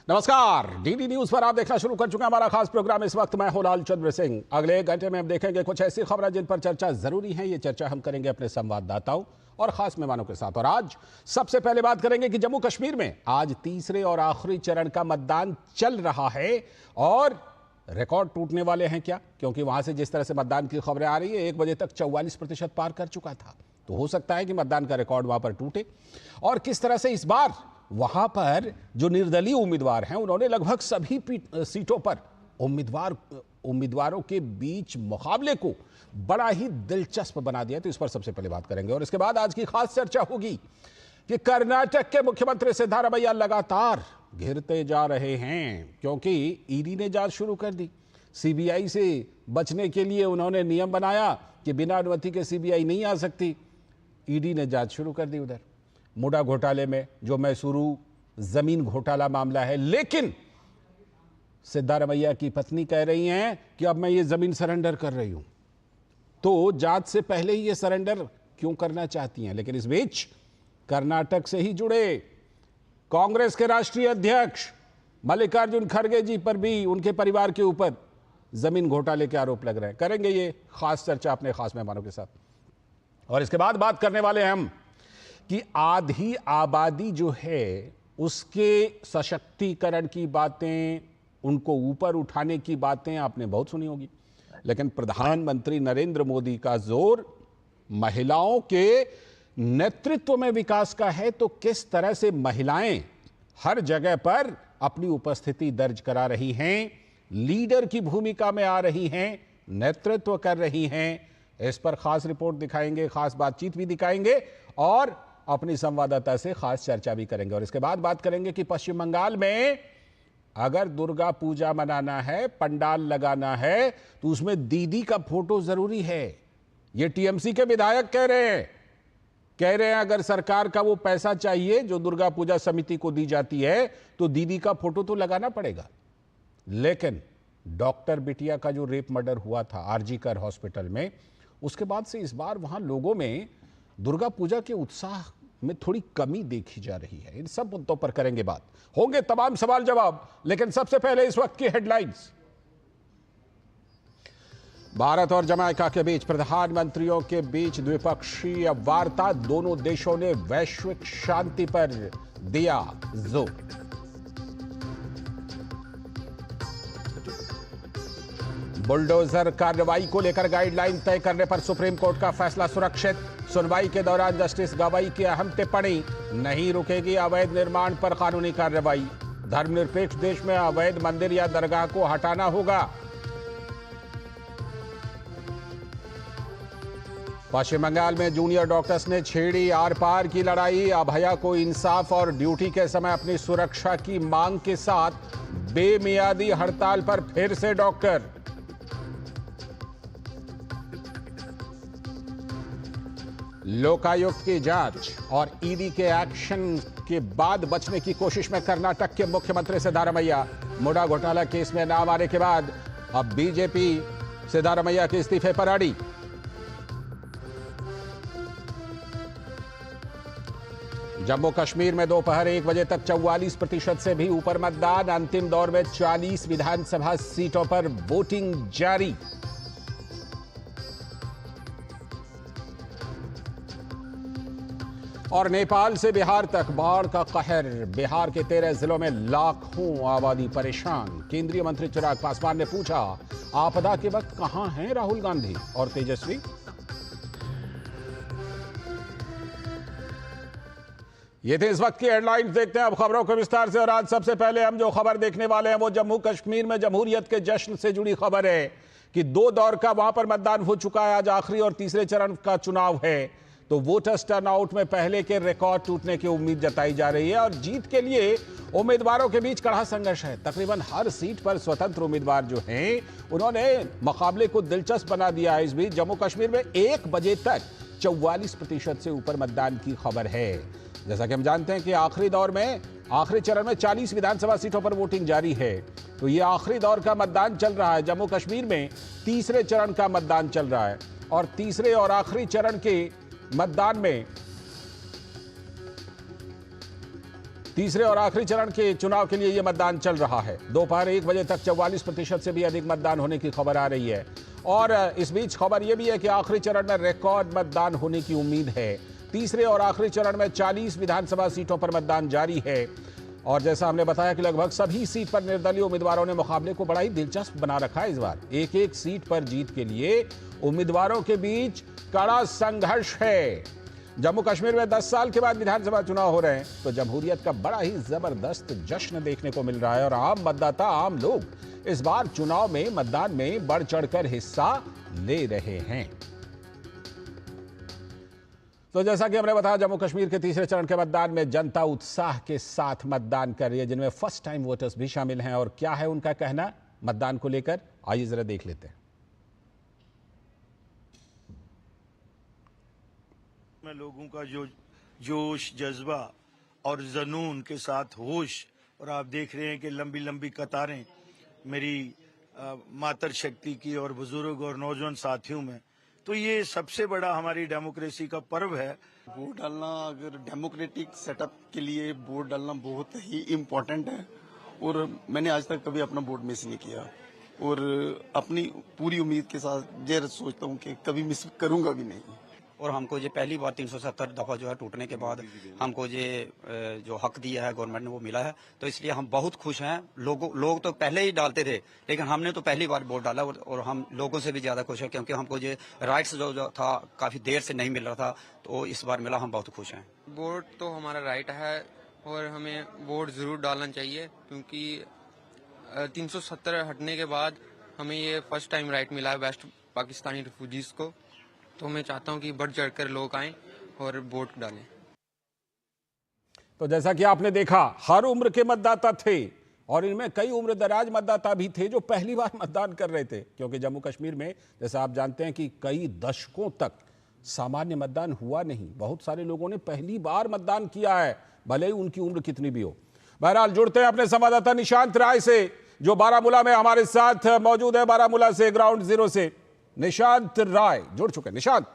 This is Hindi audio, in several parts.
नमस्कार, डीडी न्यूज पर आप देखना शुरू कर चुके हैं हमारा खास प्रोग्राम। इस वक्त मैं हूं लाल चंद्र सिंह। अगले 1 घंटे में हम देखेंगे कुछ ऐसी खबरें जिन पर चर्चा जरूरी है। ये चर्चा हम करेंगे अपने संवाददाताओं और खास मेहमानों के साथ। और आज सबसे पहले बात करेंगे कि जम्मू कश्मीर में आज तीसरे और आखिरी चरण का मतदान चल रहा है और रिकॉर्ड टूटने वाले हैं क्या, क्योंकि वहां से जिस तरह से मतदान की खबरें आ रही है 1 बजे तक 44% पार कर चुका था। तो हो सकता है कि मतदान का रिकॉर्ड वहां पर टूटे। और किस तरह से इस बार वहां पर जो निर्दलीय उम्मीदवार हैं उन्होंने लगभग सभी सीटों पर उम्मीदवारों के बीच मुकाबले को बड़ा ही दिलचस्प बना दिया। तो इस पर सबसे पहले बात करेंगे और इसके बाद आज की खास चर्चा होगी कि कर्नाटक के मुख्यमंत्री सिद्धारमैया लगातार घिरते जा रहे हैं, क्योंकि ईडी ने जांच शुरू कर दी। सीबीआई से बचने के लिए उन्होंने नियम बनाया कि बिना अनुमति के सीबीआई नहीं आ सकती। ईडी ने जांच शुरू कर दी उधर मुडा घोटाले में, जो मैसूरू जमीन घोटाला मामला है। लेकिन सिद्धारमैया की पत्नी कह रही हैं कि अब मैं ये जमीन सरेंडर कर रही हूं। तो जांच से पहले ही ये सरेंडर क्यों करना चाहती हैं? लेकिन इस बीच कर्नाटक से ही जुड़े कांग्रेस के राष्ट्रीय अध्यक्ष मल्लिकार्जुन खड़गे जी पर भी उनके परिवार के ऊपर जमीन घोटाले के आरोप लग रहे हैं। करेंगे ये खास चर्चा अपने खास मेहमानों के साथ। और इसके बाद बात करने वाले हैं हम कि आधी आबादी जो है उसके सशक्तिकरण की बातें, उनको ऊपर उठाने की बातें आपने बहुत सुनी होगी। लेकिन प्रधानमंत्री नरेंद्र मोदी का जोर महिलाओं के नेतृत्व में विकास का है। तो किस तरह से महिलाएं हर जगह पर अपनी उपस्थिति दर्ज करा रही हैं, लीडर की भूमिका में आ रही हैं, नेतृत्व कर रही हैं, इस पर खास रिपोर्ट दिखाएंगे, खास बातचीत भी दिखाएंगे और अपनी संवाददाता से खास चर्चा भी करेंगे। और इसके बाद बात करेंगे कि पश्चिम बंगाल में अगर दुर्गा पूजा मनाना है, पंडाल लगाना है, तो उसमें दीदी का फोटो जरूरी है। ये टीएमसी के विधायक कह रहे हैं अगर सरकार का वो पैसा चाहिए जो दुर्गा पूजा समिति को दी जाती है तो दीदी का फोटो तो लगाना पड़ेगा। लेकिन डॉक्टर बिटिया का जो रेप मर्डर हुआ था आरजी कर हॉस्पिटल में, उसके बाद से इस बार वहां लोगों में दुर्गा पूजा के उत्साह में थोड़ी कमी देखी जा रही है। इन सब मुद्दों पर करेंगे बात, होंगे तमाम सवाल जवाब। लेकिन सबसे पहले इस वक्त की हेडलाइंस। भारत और जमैका के बीच प्रधानमंत्रियों के बीच द्विपक्षीय वार्ता, दोनों देशों ने वैश्विक शांति पर दिया जोर। बुलडोजर कार्रवाई को लेकर गाइडलाइन तय करने पर सुप्रीम कोर्ट का फैसला सुरक्षित। सुनवाई के दौरान जस्टिस गवाई की अहम टिप्पणी, नहीं रुकेगी अवैध निर्माण पर कानूनी कार्रवाई। धर्मनिरपेक्ष देश में अवैध मंदिर या दरगाह को हटाना होगा। पश्चिम बंगाल में जूनियर डॉक्टर्स ने छेड़ी आर पार की लड़ाई। अभया को इंसाफ और ड्यूटी के समय अपनी सुरक्षा की मांग के साथ बेमियादी हड़ताल पर फिर से डॉक्टर। लोकायुक्त की जांच और ईडी के एक्शन के बाद बचने की कोशिश में कर्नाटक के मुख्यमंत्री सिद्धारमैया। मुडा घोटाला केस में नाम आने के बाद अब बीजेपी सिद्धारमैया के इस्तीफे पर अड़ी। जम्मू कश्मीर में दोपहर 1 बजे तक 44% से भी ऊपर मतदान। अंतिम दौर में 40 विधानसभा सीटों पर वोटिंग जारी। और नेपाल से बिहार तक बाढ़ का कहर। बिहार के 13 जिलों में लाखों आबादी परेशान। केंद्रीय मंत्री चिराग पासवान ने पूछा, आपदा के वक्त कहां हैं राहुल गांधी और तेजस्वी? ये थे इस वक्त की हेडलाइंस। देखते हैं अब खबरों को विस्तार से। और आज सबसे पहले हम जो खबर देखने वाले हैं वो जम्मू कश्मीर में जमहूरियत के जश्न से जुड़ी खबर है कि 2 दौर का वहां पर मतदान हो चुका है। आज आखिरी और तीसरे चरण का चुनाव है। तो वोटर्स टर्नआउट में पहले के रिकॉर्ड टूटने की उम्मीद जताई जा रही है और जीत के लिए उम्मीदवारों के बीच कड़ा संघर्ष है। तकरीबन हर सीट पर स्वतंत्र उम्मीदवार जो हैं उन्होंने मुकाबले को दिलचस्प बना दिया है। इस बीच जम्मू कश्मीर में 1 बजे तक 44% से ऊपर मतदान की खबर है। जैसा कि हम जानते हैं कि आखिरी दौर में, आखिरी चरण में 40 विधानसभा सीटों पर वोटिंग जारी है। तो ये आखिरी दौर का मतदान चल रहा है। जम्मू कश्मीर में तीसरे चरण का मतदान चल रहा है और तीसरे और आखिरी चरण के मतदान में तीसरे और आखिरी चरण के चुनाव के लिए यह मतदान चल रहा है। दोपहर 1 बजे तक 44% से भी अधिक मतदान होने की खबर आ रही है और इस बीच खबर यह भी है कि आखिरी चरण में रिकॉर्ड मतदान होने की उम्मीद है। तीसरे और आखिरी चरण में 40 विधानसभा सीटों पर मतदान जारी है और जैसा हमने बताया कि लगभग सभी सीट पर निर्दलीय उम्मीदवारों ने मुकाबले को बड़ा ही दिलचस्प बना रखा है। इस बार एक एक सीट पर जीत के लिए उम्मीदवारों के बीच कड़ा संघर्ष है। जम्मू कश्मीर में 10 साल के बाद विधानसभा चुनाव हो रहे हैं तो जमहूरियत का बड़ा ही जबरदस्त जश्न देखने को मिल रहा है और आम मतदाता, आम लोग इस बार चुनाव में मतदान में बढ़ चढ़कर हिस्सा ले रहे हैं। तो जैसा कि हमने बताया, जम्मू कश्मीर के तीसरे चरण के मतदान में जनता उत्साह के साथ मतदान कर रही है, जिनमें फर्स्ट टाइम वोटर्स भी शामिल हैं। और क्या है उनका कहना मतदान को लेकर, आइए जरा देख लेते हैं। में लोगों का जो जोश, जज्बा और जुनून के साथ होश, और आप देख रहे हैं कि लंबी लंबी कतारें मेरी मातृशक्ति की और बुजुर्ग और नौजवान साथियों में, तो ये सबसे बड़ा हमारी डेमोक्रेसी का पर्व है। वोट डालना, अगर डेमोक्रेटिक सेटअप के लिए वोट डालना बहुत ही इम्पोर्टेंट है और मैंने आज तक कभी अपना वोट मिस नहीं किया और अपनी पूरी उम्मीद के साथ ये सोचता हूँ कि कभी मिस करूँगा भी नहीं। और हमको ये पहली बार 370 दफा जो है टूटने के बाद हमको ये जो हक दिया है गवर्नमेंट ने वो मिला है, तो इसलिए हम बहुत खुश हैं। लोग तो पहले ही डालते थे लेकिन हमने तो पहली बार वोट डाला और हम लोगों से भी ज्यादा खुश हैं क्योंकि हमको ये राइट्स जो था काफी देर से नहीं मिल रहा था, तो इस बार मिला, हम बहुत खुश हैं। वोट तो हमारा राइट है और हमें वोट जरूर डालना चाहिए क्योंकि 370 हटने के बाद हमें ये फर्स्ट टाइम राइट मिला है वेस्ट पाकिस्तानी रिफ्यूजीज को, तो मैं चाहता हूं कि बढ़ चढ़कर लोग आएं और वोट डालें। तो जैसा कि आपने देखा, हर उम्र के मतदाता थे और इनमें कई उम्र दराज मतदाता भी थे जो पहली बार मतदान कर रहे थे, क्योंकि जम्मू कश्मीर में जैसा आप जानते हैं कि कई दशकों तक सामान्य मतदान हुआ नहीं। बहुत सारे लोगों ने पहली बार मतदान किया है, भले ही उनकी उम्र कितनी भी हो। बहरहाल जुड़ते हैं अपने संवाददाता निशांत राय से, जो बारामूला में हमारे साथ मौजूद है, बारामूला से ग्राउंड जीरो से निशांत राय जुड़ चुके हैं। निशांत,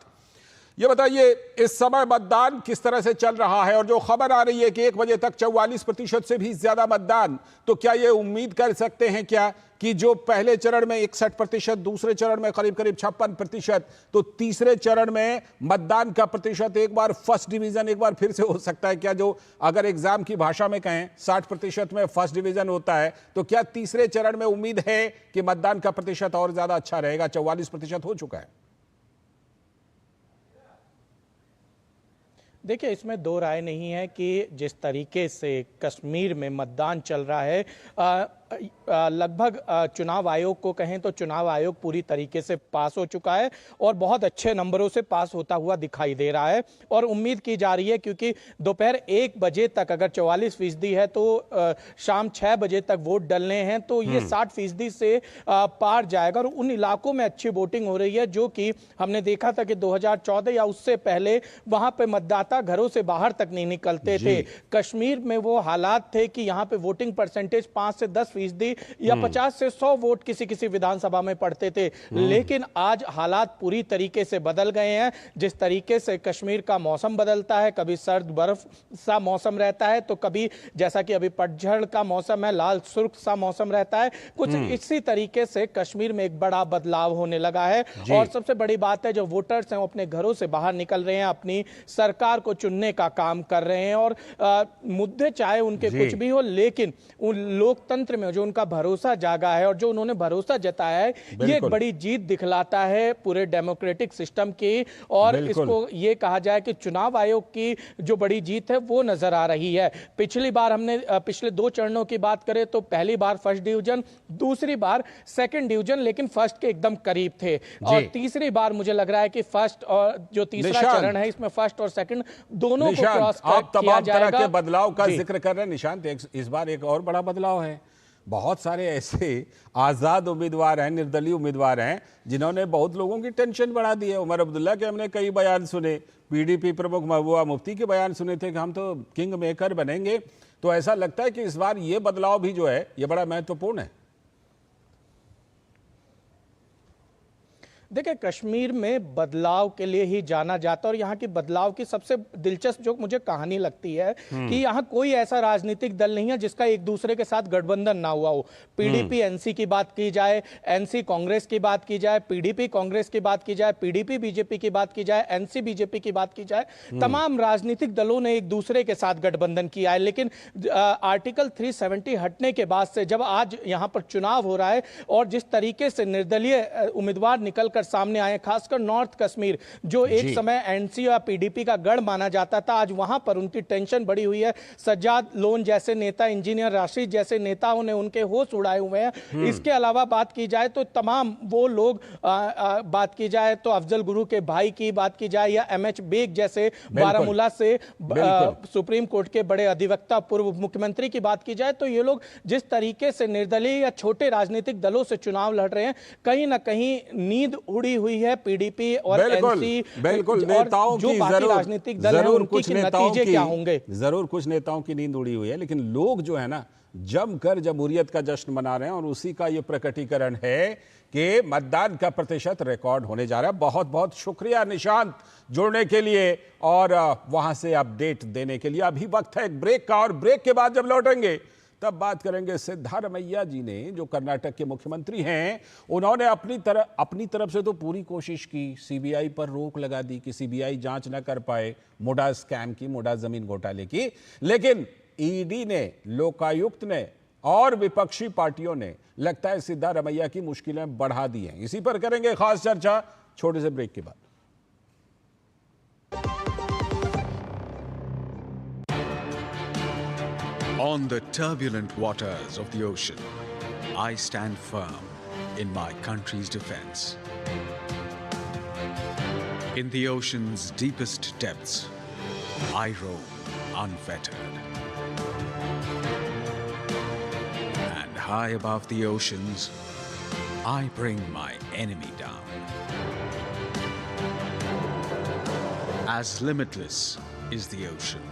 ये बताइए इस समय मतदान किस तरह से चल रहा है और जो खबर आ रही है कि 1 बजे तक 44% से भी ज्यादा मतदान, तो क्या ये उम्मीद कर सकते हैं क्या कि जो पहले चरण में 61%, दूसरे चरण में करीब करीब 56%, तो तीसरे चरण में मतदान का प्रतिशत एक बार फर्स्ट डिवीजन एक बार फिर से हो सकता है क्या? जो अगर एग्जाम की भाषा में कहें 60% में फर्स्ट डिवीजन होता है, तो क्या तीसरे चरण में उम्मीद है कि मतदान का प्रतिशत और ज्यादा अच्छा रहेगा? 44% हो चुका है। देखिए, इसमें दो राय नहीं है कि जिस तरीके से कश्मीर में मतदान चल रहा है, लगभग चुनाव आयोग को कहें तो चुनाव आयोग पूरी तरीके से पास हो चुका है और बहुत अच्छे नंबरों से पास होता हुआ दिखाई दे रहा है। और उम्मीद की जा रही है क्योंकि दोपहर 1 बजे तक अगर 44% है तो शाम 6 बजे तक वोट डलने हैं, तो ये 60% से पार जाएगा। और उन इलाकों में अच्छी वोटिंग हो रही है जो कि हमने देखा था कि 2014 या उससे पहले वहां पे मतदाता घरों से बाहर तक नहीं निकलते थे। कश्मीर में वो हालात थे कि यहाँ पे वोटिंग परसेंटेज 5 से 10% या 50 से 100 वोट किसी किसी विधानसभा में पड़ते थे। लेकिन आज हालात पूरी तरीके से बदल गए हैं। जिस तरीके से कश्मीर का मौसम बदलता है, कभी सर्द बर्फ सा मौसम रहता है, तो कभी जैसा कि अभी पतझड़ का मौसम है, लाल सुर्ख सा मौसम रहता है, कुछ इसी तरीके से कश्मीर में एक बड़ा बदलाव होने लगा है। और सबसे बड़ी बात है, जो वोटर्स हैं वो अपने घरों से बाहर निकल रहे हैं, अपनी सरकार को चुनने का काम कर रहे हैं। और मुद्दे चाहे उनके कुछ भी हो, लेकिन उन लोकतंत्र में जो उनका भरोसा जागा है और जो उन्होंने भरोसा जताया है, ये एक बड़ी जीत दिखलाता है पूरे डेमोक्रेटिक सिस्टम की। और इसको ये कहा जाए कि चुनाव आयोग की जो बड़ी जीत है वो नजर आ रही है। पिछली बार हमने पिछले 2 चरणों की बात करें तो पहली बार फर्स्ट डिवीजन, दूसरी बार सेकंड डिवीजन, लेकिन फर्स्ट के एकदम करीब थे। और तीसरी बार मुझे लग रहा है कि फर्स्ट और जो तीसरा चरण है इसमें फर्स्ट और सेकंड दोनों को क्रॉस आप तमाम तरह के बदलाव का जिक्र कर रहे हैं निशांत। इस बार एक और बड़ा बदलाव है। बहुत सारे ऐसे आजाद उम्मीदवार हैं, निर्दलीय उम्मीदवार हैं, जिन्होंने बहुत लोगों की टेंशन बढ़ा दी है। उमर अब्दुल्ला के हमने कई बयान सुने, पीडीपी प्रमुख महबूबा मुफ्ती के बयान सुने थे कि हम तो किंग मेकर बनेंगे। तो ऐसा लगता है कि इस बार ये बदलाव भी जो है ये बड़ा महत्वपूर्ण है। देखिए, कश्मीर में बदलाव के लिए ही जाना जाता है और यहाँ की बदलाव की सबसे दिलचस्प जो मुझे कहानी लगती है कि यहाँ कोई ऐसा राजनीतिक दल नहीं है जिसका एक दूसरे के साथ गठबंधन ना हुआ हो। पीडीपी एनसी की बात की जाए, एनसी कांग्रेस की बात की जाए, पीडीपी कांग्रेस की बात की जाए, पीडीपी बीजेपी की बात की जाए, एनसी बीजेपी की बात की जाए, तमाम राजनीतिक दलों ने एक दूसरे के साथ गठबंधन किया है। लेकिन आर्टिकल 370 हटने के बाद से जब आज यहाँ पर चुनाव हो रहा है और जिस तरीके से निर्दलीय उम्मीदवार निकलकर सामने आए, खासकर नॉर्थ कश्मीर जो एक समय एनसी या पीडीपी का गढ़ माना जाता था, आज वहां पर उनकी टेंशन बढ़ी हुई है। सज्जाद लोन जैसे नेता, इंजीनियर राशिद जैसे नेताओं ने उनके होश उड़ाए हुए हैं। इसके अलावा बात की जाए तो तमाम वो लोग बात की जाए तो अफजल गुरु के भाई की बात की जाए या एमएच बेग जैसे बारामूला से सुप्रीम कोर्ट के बड़े अधिवक्ता, पूर्व मुख्यमंत्री की बात की जाए तो ये लोग जिस तरीके से निर्दलीय या छोटे राजनीतिक दलों से चुनाव लड़ रहे हैं, कहीं ना कहीं नींद उड़ी हुई है पीडीपी और एनसी। बिल्कुल, नेताओं जो की बाकी राजनीतिक दल हैं उनके नतीजे क्या होंगे? जरूर कुछ नेताओं की नींद उड़ी हुई है, लेकिन लोग जो है ना जमकर जमहूरियत का जश्न मना रहे हैं और उसी का ये प्रकटीकरण है कि मतदान का प्रतिशत रिकॉर्ड होने जा रहा है। बहुत बहुत शुक्रिया निशांत जुड़ने के लिए और वहां से अपडेट देने के लिए। अभी वक्त है एक ब्रेक का और ब्रेक के बाद जब लौटेंगे तब बात करेंगे सिद्धारमैया जी ने, जो कर्नाटक के मुख्यमंत्री हैं। उन्होंने अपनी तरफ से तो पूरी कोशिश की, सीबीआई पर रोक लगा दी कि सीबीआई जांच ना कर पाए मुडा स्कैम की, मुडा जमीन घोटाले की, लेकिन ईडी ने, लोकायुक्त ने और विपक्षी पार्टियों ने लगता है सिद्धारमैया की मुश्किलें बढ़ा दी हैं। इसी पर करेंगे खास चर्चा छोटे से ब्रेक के बाद। On the turbulent waters of the ocean, I stand firm in my country's defense. In the ocean's deepest depths, I roam unfettered. And high above the oceans, I bring my enemy down. As limitless is the ocean,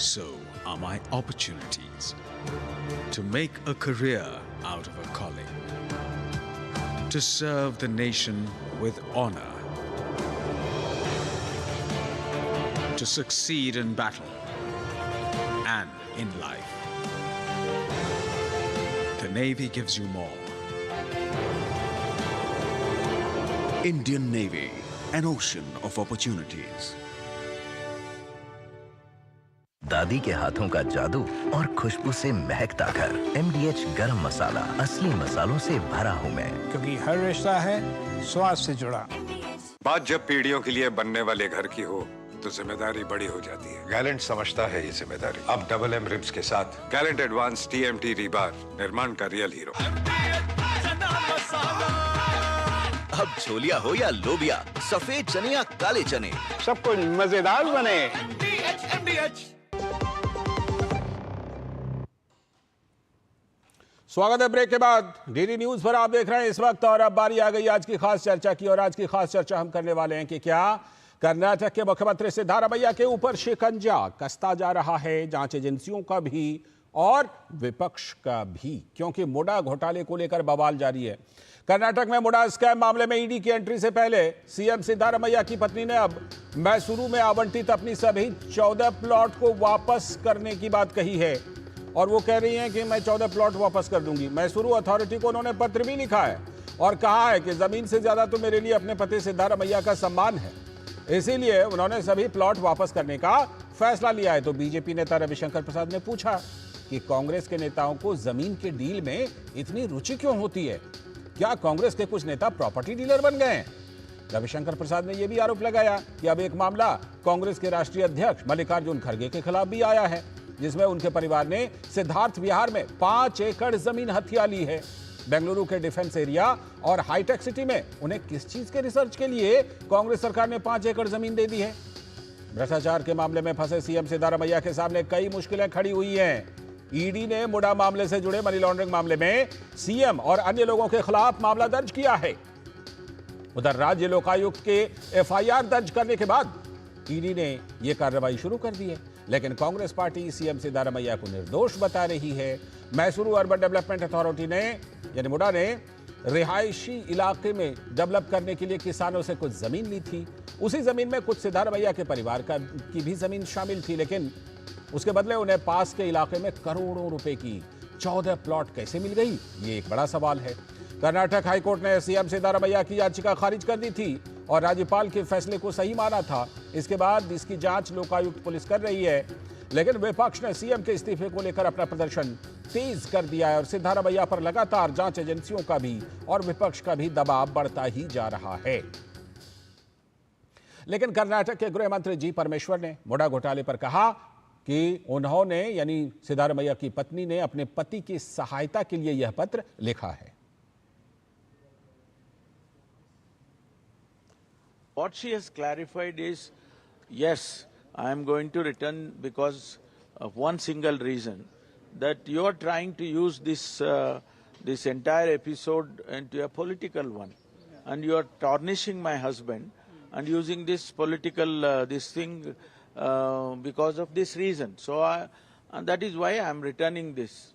so are my opportunities to make a career out of a calling, to serve the nation with honor, to succeed in battle and in life. The Navy gives you more. Indian Navy, an ocean of opportunities. दादी के हाथों का जादू और खुशबू से महकता घर। MDH गरम मसाला, असली मसालों से भरा हूँ मैं, क्योंकि हर रिश्ता है स्वाद से जुड़ा। बात जब पीढ़ियों के लिए बनने वाले घर की हो तो जिम्मेदारी बड़ी हो जाती है। गैलेंट समझता है ये जिम्मेदारी। अब डबल एम रिब्स के साथ गैलेंट एडवांस TMT रीबार, निर्माण का रियल हीरो। अब छोलिया हो या लोबिया, सफेद चने या काले चने, सब कुछ मजेदार बने। स्वागत है ब्रेक के बाद। डीडी न्यूज पर आप देख रहे हैं इस वक्त और अब बारी आ गई आज की खास चर्चा की। और आज की खास चर्चा हम करने वाले हैं कि क्या कर्नाटक के मुख्यमंत्री सिद्धारमैया के ऊपर शिकंजा कसता जा रहा है, जांच एजेंसियों का भी और विपक्ष का भी, क्योंकि मुडा घोटाले को लेकर बवाल जारी है। कर्नाटक में मुडा स्कैम मामले में ईडी की एंट्री से पहले सीएम सिद्धारमैया की पत्नी ने अब मैसूरू में आवंटित अपनी सभी 14 प्लॉट को वापस करने की बात कही है और वो कह रही हैं कि मैं 14 प्लॉट वापस कर दूंगी। मैसूरू अथॉरिटी को उन्होंने पत्र भी लिखा है और कहा है कि जमीन से ज्यादा तो मेरे लिए अपने पति सिद्धारमैया का सम्मान है, इसीलिए उन्होंने सभी प्लॉट वापस करने का फैसला लिया है। तो बीजेपी नेता रविशंकर प्रसाद ने पूछा कि कांग्रेस के नेताओं को जमीन के डील में इतनी रुचि क्यों होती है, क्या कांग्रेस के कुछ नेता प्रॉपर्टी डीलर बन गए हैं? रविशंकर प्रसाद ने यह भी आरोप लगाया कि अब एक मामला कांग्रेस के राष्ट्रीय अध्यक्ष मल्लिकार्जुन खड़गे के खिलाफ भी आया है, जिसमें उनके परिवार ने सिद्धार्थ विहार में 5 एकड़ जमीन हथिया ली है। बेंगलुरु के डिफेंस एरिया और हाईटेक सिटी में उन्हें किस चीज के रिसर्च के लिए कांग्रेस सरकार ने 5 एकड़ जमीन दे दी है? भ्रष्टाचार के मामले में फंसे सीएम सिद्धारमैया के सामने कई मुश्किलें खड़ी हुई हैं। ईडी ने मुडा मामले से जुड़े मनी लॉन्ड्रिंग मामले में सीएम और अन्य लोगों के खिलाफ मामला दर्ज किया है। उधर राज्य लोकायुक्त के एफआईआर दर्ज करने के बाद ईडी ने यह कार्रवाई शुरू कर दी है, लेकिन कांग्रेस पार्टी सीएम सिद्धारमैया को निर्दोष बता रही है। मैसूरू अर्बन डेवलपमेंट अथॉरिटी ने यानी मुडा ने रिहायशी इलाके में डेवलप करने के लिए किसानों से कुछ जमीन ली थी। उसी जमीन में कुछ सिद्धारमैया के परिवार की भी जमीन शामिल थी, लेकिन उसके बदले उन्हें पास के इलाके में करोड़ों रुपए की 14 प्लॉट कैसे मिल गई, ये एक बड़ा सवाल है। कर्नाटक हाईकोर्ट ने सीएम सिद्धारमैया की याचिका खारिज कर दी थी और राज्यपाल के फैसले को सही माना था। इसके बाद इसकी जांच लोकायुक्त पुलिस कर रही है, लेकिन विपक्ष ने सीएम के इस्तीफे को लेकर अपना प्रदर्शन तेज कर दिया है और सिद्धारमैया पर लगातार जांच एजेंसियों का भी और विपक्ष का भी दबाव बढ़ता ही जा रहा है। लेकिन कर्नाटक के गृह मंत्री जी परमेश्वर ने मुडा घोटाले पर कहा कि उन्होंने यानी सिद्धारमैया की पत्नी ने अपने पति की सहायता के लिए यह पत्र लिखा है। What she has clarified is, yes, I am going to return because of one single reason, that you are trying to use this entire episode into a political one, and you are tarnishing my husband and using this political this thing because of this reason. So and that is why I am returning this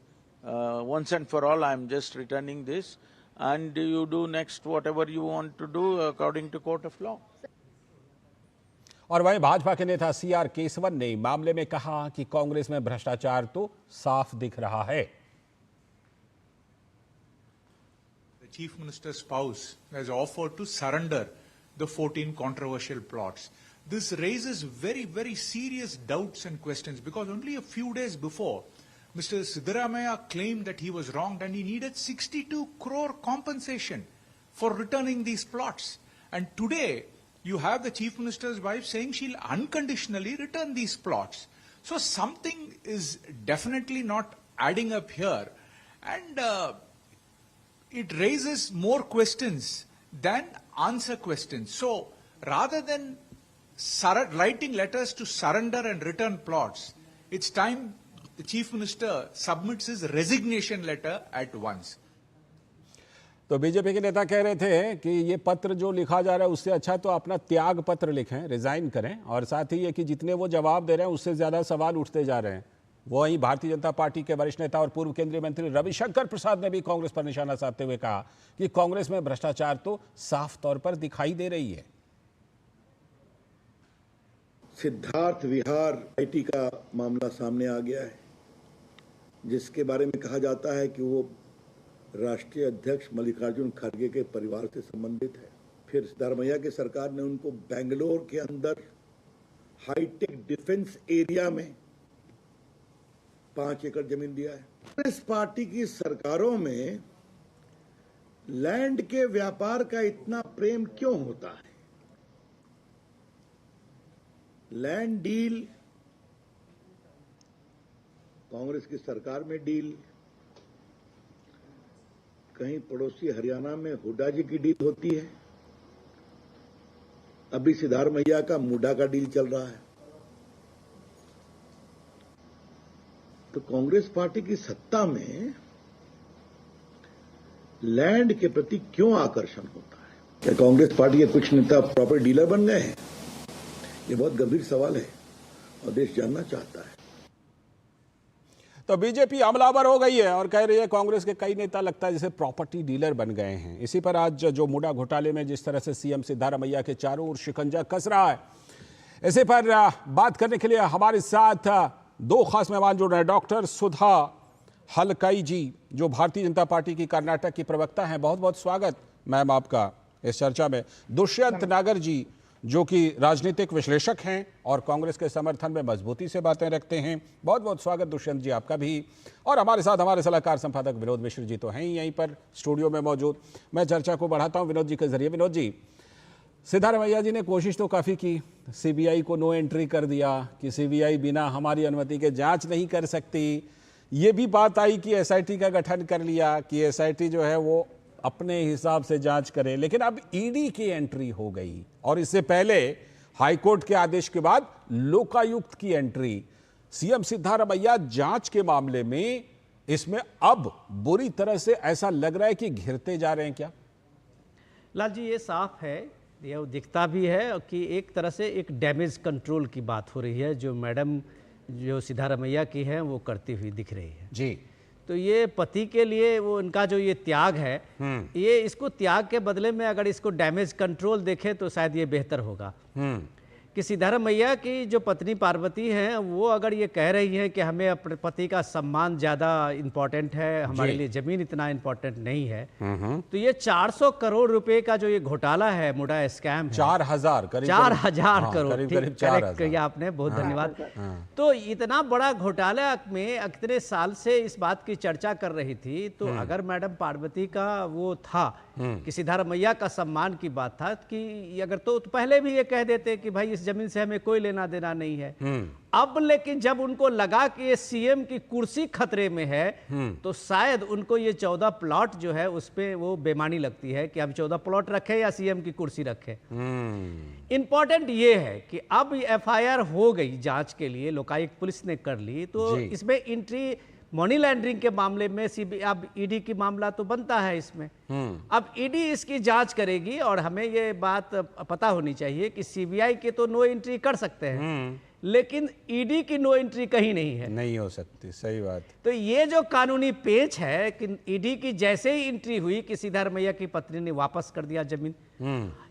once and for all. I am just returning this, and you do next whatever you want to do according to court of law. और वहीं भाजपा के नेता सीआर केसवन ने मामले में कहा कि कांग्रेस में भ्रष्टाचार तो साफ दिख रहा है। The Chief Minister's spouse has offered to surrender the 14 controversial plots. This raises very, very serious doubts and questions because only a few days before, Mr. Siddaramaiah claimed that he was wronged and he needed 62 crore compensation for returning these plots. And today, you have the Chief Minister's wife saying she'll unconditionally return these plots. So something is definitely not adding up here. And it raises more questions than answer questions. So rather than writing letters to surrender and return plots, it's time the Chief Minister submits his resignation letter at once. तो बीजेपी के नेता कह रहे थे कि ये पत्र जो लिखा जा रहा है उससे अच्छा तो अपना त्याग पत्र लिखें, रिजाइन करें, और साथ ही ये कि जितने वो जवाब दे रहे हैं उससे ज्यादा सवाल उठते जा रहे हैं। वहीं भारतीय जनता पार्टी के वरिष्ठ नेता और पूर्व केंद्रीय मंत्री रविशंकर प्रसाद ने भी कांग्रेस पर निशाना साधते हुए कहा कि कांग्रेस में भ्रष्टाचार तो साफ तौर पर दिखाई दे रही है। सिद्धार्थ विहार आईटी का मामला सामने आ गया है, जिसके बारे में कहा जाता है कि वो राष्ट्रीय अध्यक्ष मल्लिकार्जुन खड़गे के परिवार से संबंधित है। फिर सिद्धारमैया की सरकार ने उनको बेंगलोर के अंदर हाईटेक डिफेंस एरिया में 5 एकड़ जमीन दिया है। इस पार्टी की सरकारों में लैंड के व्यापार का इतना प्रेम क्यों होता है? लैंड डील कांग्रेस की सरकार में डील, कहीं पड़ोसी हरियाणा में हुड्डा जी की डील होती है, अभी सिद्धारमैया का मुडा का डील चल रहा है। तो कांग्रेस पार्टी की सत्ता में लैंड के प्रति क्यों आकर्षण होता है? क्या कांग्रेस पार्टी के कुछ नेता प्रॉपर्टी डीलर बन गए हैं? ये बहुत गंभीर सवाल है और देश जानना चाहता है। तो बीजेपी हमलावर हो गई है और कह रही है कांग्रेस के कई नेता लगता है जैसे प्रॉपर्टी डीलर बन गए हैं। इसी पर आज जो मुडा घोटाले में जिस तरह से सीएम सिद्धारमैया के चारों ओर शिकंजा कस रहा है, इसी पर बात करने के लिए हमारे साथ 2 खास मेहमान जुड़ रहे हैं। डॉक्टर सुधा हलकाई जी, जो भारतीय जनता पार्टी की कर्नाटक की प्रवक्ता हैं, बहुत बहुत स्वागत मैम आपका इस चर्चा में। दुष्यंत नागर जी, जो कि राजनीतिक विश्लेषक हैं और कांग्रेस के समर्थन में मजबूती से बातें रखते हैं, बहुत बहुत स्वागत दुष्यंत जी आपका भी। और हमारे साथ हमारे सलाहकार संपादक विनोद मिश्र जी तो हैं ही यहीं पर स्टूडियो में मौजूद। मैं चर्चा को बढ़ाता हूं विनोद जी के जरिए। विनोद जी, सिद्धारमैया जी ने कोशिश तो काफ़ी की, सीबीआई को नो एंट्री कर दिया कि सीबीआई बिना हमारी अनुमति के जाँच नहीं कर सकती। ये भी बात आई कि एसआईटी का गठन कर लिया कि एसआईटी जो है वो अपने हिसाब से जांच करे, लेकिन अब ईडी की एंट्री हो गई और इससे पहले हाईकोर्ट के आदेश के बाद लोकायुक्त की एंट्री। सीएम सिद्धारमैया जांच के मामले में इसमें अब बुरी तरह से ऐसा लग रहा है कि घिरते जा रहे हैं क्या? लाल जी, ये साफ है, ये दिखता भी है कि एक तरह से एक डैमेज कंट्रोल की बात हो रही है, जो मैडम जो सिद्धारमैया की है वो करती हुई दिख रही है जी। तो ये पति के लिए वो उनका जो ये त्याग है, ये इसको त्याग के बदले में अगर इसको डैमेज कंट्रोल देखें तो शायद ये बेहतर होगा कि सिद्धारमैया की जो पत्नी पार्वती हैं वो अगर ये कह रही हैं कि हमें अपने पति का सम्मान ज़्यादा इम्पोर्टेंट है, हमारे लिए ज़मीन इतना इम्पोर्टेंट नहीं है, तो ये 400 करोड़ रुपए का जो ये घोटाला है, मुडा स्कैम है, 4,000 करोड़, करीब करेक्ट किया आपने, बहुत धन्यवाद। तो इतना बड़ा घोटाला में इतने साल से इस बात की चर्चा कर रही थी, तो अगर मैडम पार्वती का वो था कि सिद्धारमैया का सम्मान की बात था कि अगर तो पहले भी ये कह देते कि भाई इस जमीन से हमें कोई लेना देना नहीं है। अब लेकिन जब उनको लगा कि ये सीएम की कुर्सी खतरे में है, तो शायद उनको ये 14 प्लॉट जो है उस पे वो बेमानी लगती है कि हम 14 प्लॉट रखें या सीएम की कुर्सी रखें। इंपॉर्टेंट ये है कि अब एफआईआर हो गई जांच के लिए, लोकायुक्त पुलिस ने कर ली, तो इसमें एंट्री मनी लॉन्ड्रिंग के मामले में अब ईडी की मामला तो बनता है इसमें। अब ईडी इसकी जांच करेगी और हमें ये बात पता होनी चाहिए कि सीबीआई के तो नो एंट्री कर सकते हैं, लेकिन ईडी की नो एंट्री कहीं नहीं है, नहीं हो सकती। सही बात। तो ये जो कानूनी पेच है कि ईडी की जैसे ही एंट्री हुई कि सिद्धारमैया की पत्नी ने वापस कर दिया जमीन,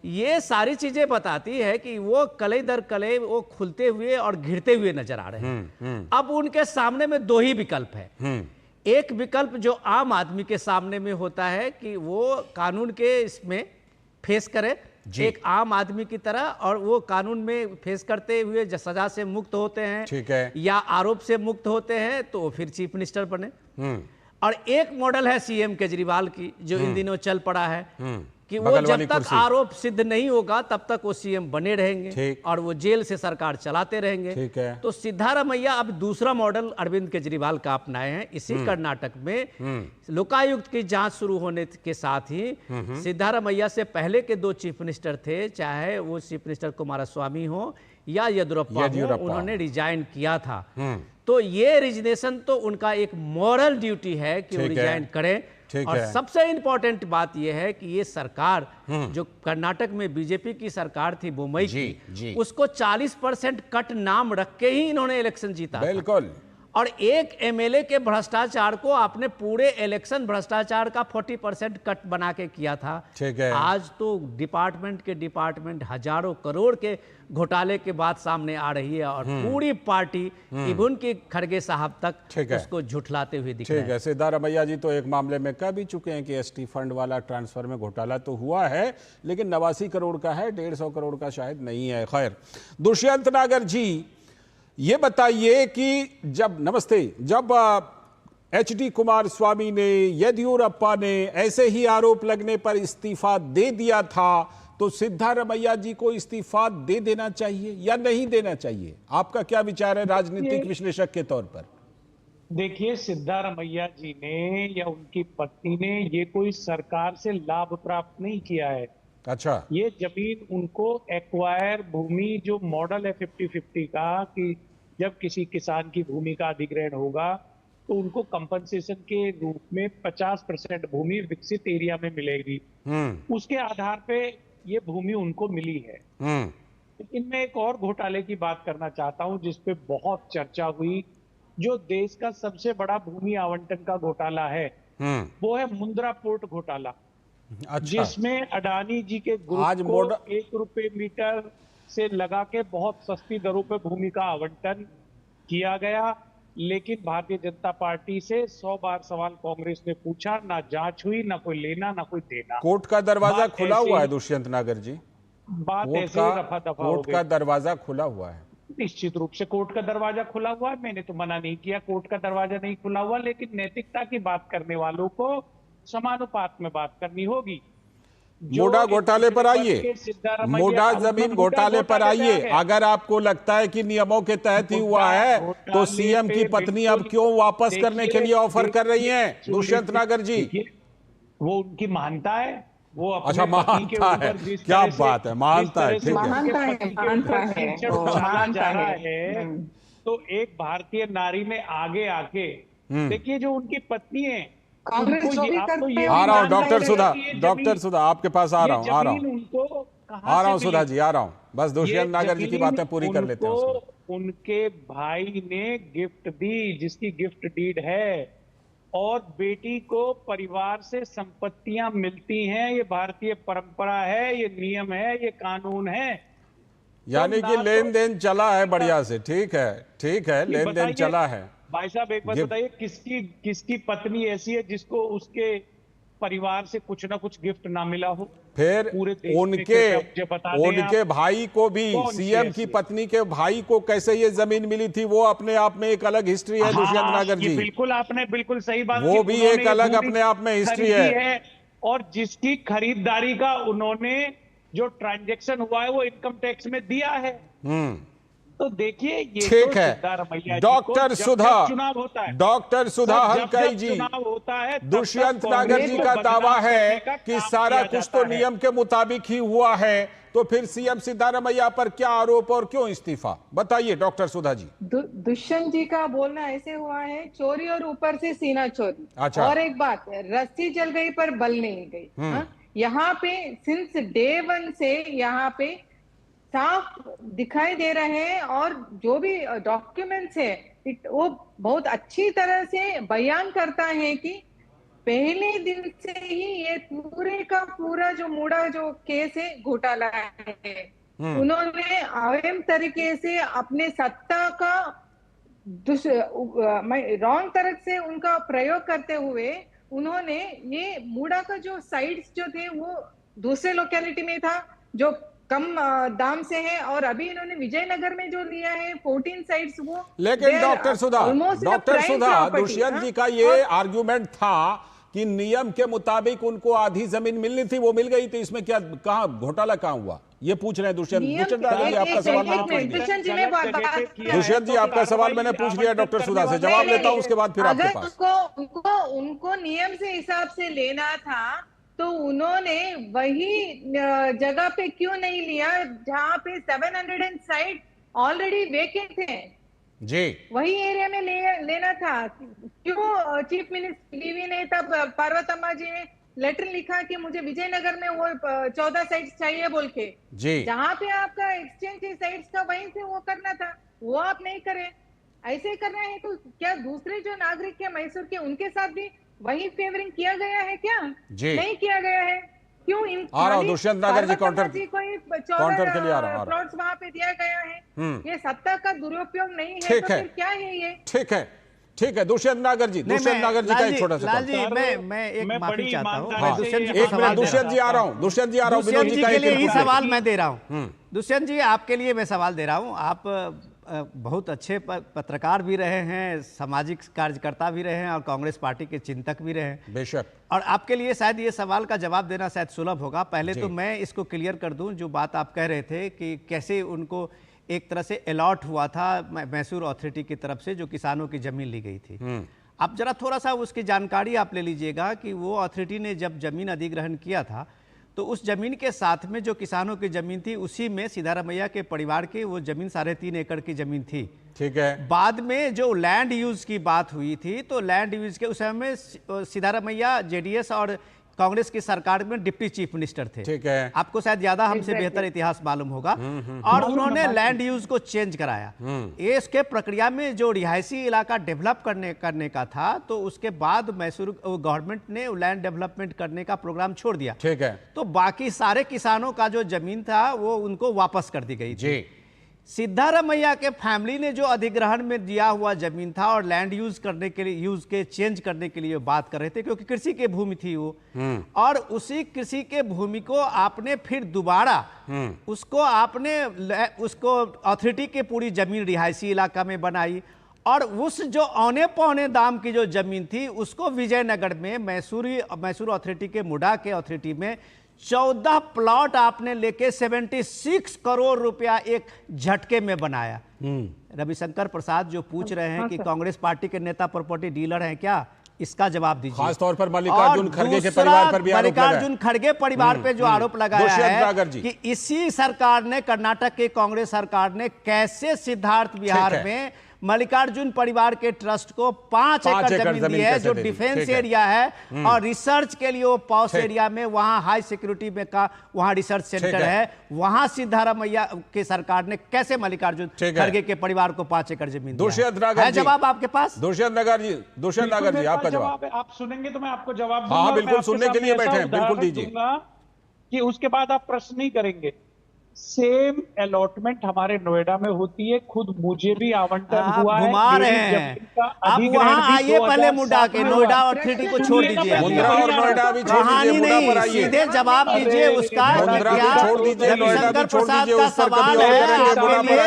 ये सारी चीजें बताती है कि वो कले दर कले वो खुलते हुए और घिरते हुए नजर आ रहे हैं। अब उनके सामने में दो ही विकल्प है। एक विकल्प जो आम आदमी के सामने में होता है कि वो कानून के इसमें फेस करे एक आम आदमी की तरह, और वो कानून में फेस करते हुए सजा से मुक्त होते हैं, ठीक है, या आरोप से मुक्त होते हैं, तो फिर चीफ मिनिस्टर बने। और एक मॉडल है सीएम केजरीवाल की जो इन दिनों चल पड़ा है कि वो जब तक आरोप सिद्ध नहीं होगा तब तक वो सीएम बने रहेंगे और वो जेल से सरकार चलाते रहेंगे। ठीक है। तो सिद्धारमैया अब दूसरा मॉडल अरविंद केजरीवाल का अपनाए हैं। इसी कर्नाटक में लोकायुक्त की जांच शुरू होने के साथ ही सिद्धारमैया से पहले के दो चीफ मिनिस्टर थे, चाहे वो चीफ मिनिस्टर कुमारस्वामी हो या येदियुरप्पा हो, उन्होंने रिजाइन किया था। तो ये रिजिग्नेशन तो उनका एक मॉरल ड्यूटी है कि वो रिजाइन करें। और सबसे इंपॉर्टेंट बात यह है कि ये सरकार जो कर्नाटक में बीजेपी की सरकार थी बुम्बई की, उसको 40% कट नाम रख के ही इन्होंने इलेक्शन जीता। बिल्कुल। और एक एमएलए के भ्रष्टाचार को आपने पूरे इलेक्शन भ्रष्टाचार का 40% कट बना के किया था। ठीक है। आज तो डिपार्टमेंट हजारों करोड़ के घोटाले के बाद सामने आ रही है और पूरी पार्टी इवन की खड़गे साहब तक उसको झुठलाते हुए दिख रहे हैं। सिद्धारमैया जी तो एक मामले में कह भी चुके हैं कि एसटी फंड वाला ट्रांसफर में घोटाला तो हुआ है, लेकिन 89 करोड़ का है, 150 करोड़ का शायद नहीं है। खैर, दुष्यंत नागर जी ये बताइए कि जब एचडी कुमारस्वामी ने, येदियुरप्पा ने ऐसे ही आरोप लगने पर इस्तीफा दे दिया था, तो सिद्धारमैया जी को इस्तीफा दे देना चाहिए या नहीं देना चाहिए? आपका क्या विचार है राजनीतिक विश्लेषक के तौर पर? देखिए, सिद्धारमैया जी ने या उनकी पत्नी ने ये कोई सरकार से लाभ प्राप्त नहीं किया है। अच्छा। ये जमीन उनको एक्वायर भूमि जो मॉडल है 50-50 का, कि जब किसी किसान की भूमि का अधिग्रहण होगा तो उनको कंपनसेशन के रूप में 50% भूमि विकसित एरिया में मिलेगी, उसके आधार पे ये भूमि उनको मिली है। लेकिन मैं एक और घोटाले की बात करना चाहता हूं जिसपे बहुत चर्चा हुई, जो देश का सबसे बड़ा भूमि आवंटन का घोटाला है, वो है मुंद्रा पोर्ट घोटाला। अच्छा। जिसमें अडानी जी के ग्रुप को 1 रुपए मीटर से लगा के बहुत सस्ती दरों पे भूमि का आवंटन किया गया, लेकिन भारतीय जनता पार्टी से 100 बार सवाल कांग्रेस ने पूछा, ना जांच हुई, ना कोई लेना ना कोई देना। कोर्ट का दरवाजा खुला हुआ है दुष्यंत नागर जी, बात ऐसे ही रफा दफा हो गई। कोर्ट का दरवाजा खुला हुआ है, निश्चित रूप से कोर्ट का दरवाजा खुला हुआ है। मैंने तो मना नहीं किया, कोर्ट का दरवाजा नहीं खुला हुआ, लेकिन नैतिकता की बात करने वालों को समानुपात में बात करनी होगी। मोडा घोटाले पर आइए, मोडा जमीन घोटाले पर आइए। अगर आपको लगता है कि नियमों के तहत ही हुआ है, तो सीएम की पत्नी अब क्यों वापस करने के लिए ऑफर कर रही हैं दुष्यंत नागर जी? वो उनकी मानता है, वो अच्छा मानता है, क्या बात है, मानता है, ठीक है। तो एक भारतीय नारी ने आगे आके, देखिए जो उनकी पत्नी है, आ रहा हूँ डॉक्टर सुधा आपके पास आ रहा हूँ सुधा जी, आ रहा हूँ। बस दुष्यंत नागर जी की बातें पूरी कर लेते हैं। उनके भाई ने गिफ्ट दी, जिसकी गिफ्ट डीड है, और बेटी को परिवार से संपत्तियां मिलती हैं। ये भारतीय परंपरा है, ये नियम है, ये कानून है। यानी कि लेन देन चला है बढ़िया से। ठीक है, लेन देन चला है। भाई साहब एक बात बताइए, किसकी पत्नी ऐसी है जिसको उसके परिवार से कुछ ना कुछ गिफ्ट ना मिला हो? फिर उनके भाई को भी, सीएम की पत्नी के भाई को कैसे ये जमीन मिली थी, वो अपने आप में एक अलग हिस्ट्री है। दुष्यंत नागर जी, बिल्कुल आपने बिल्कुल सही बात, वो भी एक अलग अपने आप में हिस्ट्री है। और जिसकी खरीदारी का उन्होंने जो ट्रांजैक्शन हुआ है वो इनकम टैक्स में दिया है। तो देखिए ये ठीक है। डॉक्टर सुधा हलकाई जी, दुष्यंत नागर जी का दावा है कि सारा कुछ तो नियम के मुताबिक ही हुआ है, तो फिर सीएम सिद्धारमैया पर क्या आरोप और क्यों इस्तीफा? बताइए डॉक्टर सुधा जी। दुष्यंत जी का बोलना ऐसे हुआ है, चोरी और ऊपर से सीना चोरी। अच्छा। और एक बात, रस्सी जल गई पर बल नहीं गई। यहाँ पे सिंस डे 1 से यहाँ पे साफ दिखाई दे रहे हैं, और जो भी डॉक्यूमेंट्स है वो बहुत अच्छी तरह से बयान करता है कि पहले दिन से ही ये पूरे का पूरा जो मुड़ा जो केस है घोटाला है। उन्होंने अवैध तरीके से अपने सत्ता का रॉन्ग तरह से उनका प्रयोग करते हुए उन्होंने ये मुड़ा का जो साइट्स जो थे वो दूसरे लोकेलिटी में था जो कम दाम से है, और अभी इन्होंने विजयनगर में जो लिया है 14 साइट्स वो। लेकिन डॉक्टर सुधा, दुष्यंत जी का ये आर्ग्यूमेंट था कि नियम के मुताबिक उनको आधी जमीन मिलनी थी, वो मिल गई थी। इसमें क्या, कहां घोटाला कहां हुआ, ये पूछ रहे हैं दुष्यंत जी। आपका सवाल मैंने पूछ लिया। दुष्यंत जी आपका सवाल मैंने पूछ लिया डॉक्टर सुधा से, जवाब लेता हूं उसके बाद फिर आपके पास। उनको नियम से हिसाब से लेना था तो उन्होंने वही जगह पे क्यों नहीं लिया जहां पे 700 साइट ऑलरेडी वेकेंट है जी, वही एरिया में लेना था। क्यों चीफ मिनिस्टर डीवी ने तब पार्वतम्मा जी ने लेटर लिखा कि मुझे विजयनगर में वो 14 साइट्स चाहिए बोल के जी, जहां पे आपका एक्सचेंज साइट्स का वहीं से वो करना था, वो आप नहीं करे। ऐसे करना है तो क्या दूसरे जो नागरिक है मैसूर के, उनके साथ भी वही फेवरिंग किया गया है क्या? नहीं किया गया है। क्यों इन आ रहा हूं दुष्यंत नागर जी, काउंटर के लिए आ रहा हूं। प्लॉट्स वहां पे दिया गया है, ये सत्ता का दुरुपयोग नहीं है, तो फिर क्या है ये? ठीक है दुष्यंत नागर जी, का एक छोटा सा लाल जी, मैं एक माफी चाहता हूं। दुष्यंत जी आ रहा हूं, दुष्यंत जी के लिए ही सवाल मैं दे रहा हूं। दुष्यंत जी आपके लिए मैं सवाल दे रहा हूं। आप बहुत अच्छे पत्रकार भी रहे हैं, सामाजिक कार्यकर्ता भी रहे हैं, और कांग्रेस पार्टी के चिंतक भी रहे हैं बेशक। और आपके लिए शायद ये सवाल का जवाब देना शायद सुलभ होगा। पहले तो मैं इसको क्लियर कर दूं, जो बात आप कह रहे थे कि कैसे उनको एक तरह से अलॉट हुआ था मैसूर अथॉरिटी की तरफ से, जो किसानों की जमीन ली गई थी। आप जरा थोड़ा सा उसकी जानकारी आप ले लीजिएगा कि वो अथॉरिटी ने जब जमीन अधिग्रहण किया था तो उस जमीन के साथ में जो किसानों की जमीन थी उसी में सिद्धारमैया के परिवार की वो जमीन 3.5 एकड़ की जमीन थी। ठीक है। बाद में जो लैंड यूज की बात हुई थी तो लैंड यूज के उस समय सिद्धारमैया जेडीएस और कांग्रेस की सरकार में डिप्टी चीफ मिनिस्टर थे। ठीक है। आपको शायद ज्यादा हमसे बेहतर इतिहास मालूम होगा। और उन्होंने लैंड यूज को चेंज कराया। ये इसके प्रक्रिया में जो रिहायशी इलाका डेवलप करने का था, तो उसके बाद मैसूर गवर्नमेंट ने लैंड डेवलपमेंट करने का प्रोग्राम छोड़ दिया। ठीक है। तो बाकी सारे किसानों का जो जमीन था वो उनको वापस कर दी गई थी। सिद्धारमैया के फैमिली ने जो अधिग्रहण में दिया हुआ जमीन था और लैंड यूज करने के लिए चेंज करने के लिए बात कर रहे थे, क्योंकि कृषि की भूमि थी वो, और उसी कृषि के भूमि को आपने फिर दोबारा उसको अथॉरिटी के पूरी जमीन रिहायशी इलाका में बनाई, और उस जो औने पौने दाम की जो जमीन थी उसको विजयनगर में मैसूर अथॉरिटी के मुडा के अथॉरिटी में 14 प्लॉट आपने लेके 76 करोड़ रुपया एक झटके में बनाया। रविशंकर प्रसाद जो पूछ रहे हैं कि कांग्रेस पार्टी के नेता प्रॉपर्टी डीलर हैं क्या, इसका जवाब दीजिए। खासतौर पर मल्लिकार्जुन खड़गे के परिवार पर भी आरोप लगा है। मल्लिकार्जुन खड़गे परिवार पे जो आरोप लगाया है कि इसी सरकार ने, कर्नाटक के कांग्रेस सरकार ने कैसे सिद्धार्थ बिहार में मल्लिकार्जुन परिवार के ट्रस्ट को 5 एकड़ जमीन दी है, जो डिफेंस एरिया है और रिसर्च के लिए वो पॉश एरिया में, वहां हाई सिक्योरिटी में का वहां रिसर्च सेंटर है, वहां सिद्धारमैया के सरकार ने कैसे मल्लिकार्जुन खड़गे के परिवार को 5 एकड़ जमीन दिया? है जवाब आपके पास? दुष्यंत नगर जी आपका जवाब। आप सुनेंगे तो मैं आपको जवाब दूंगा। हाँ बिल्कुल, सुनने के लिए बैठे हैं, बिल्कुल दीजिए। कि उसके बाद आप प्रश्न नहीं करेंगे। सेम अलॉटमेंट हमारे नोएडा में होती है, खुद मुझे भी आवंटन हुआ है। घुमा रहे हैं आप, वहां आइए पहले मुंडा के, नोएडा और ट्रिटी को छोड़ दीजिए, मुंद्रा और नोएडा भी छोड़ दीजिए, मुंद्रा पर आइए, सीधे जवाब दीजिए उसका। मुंद्रा भी छोड़ दीजिए, नोएडा भी छोड़ दीजिए, का सवाल है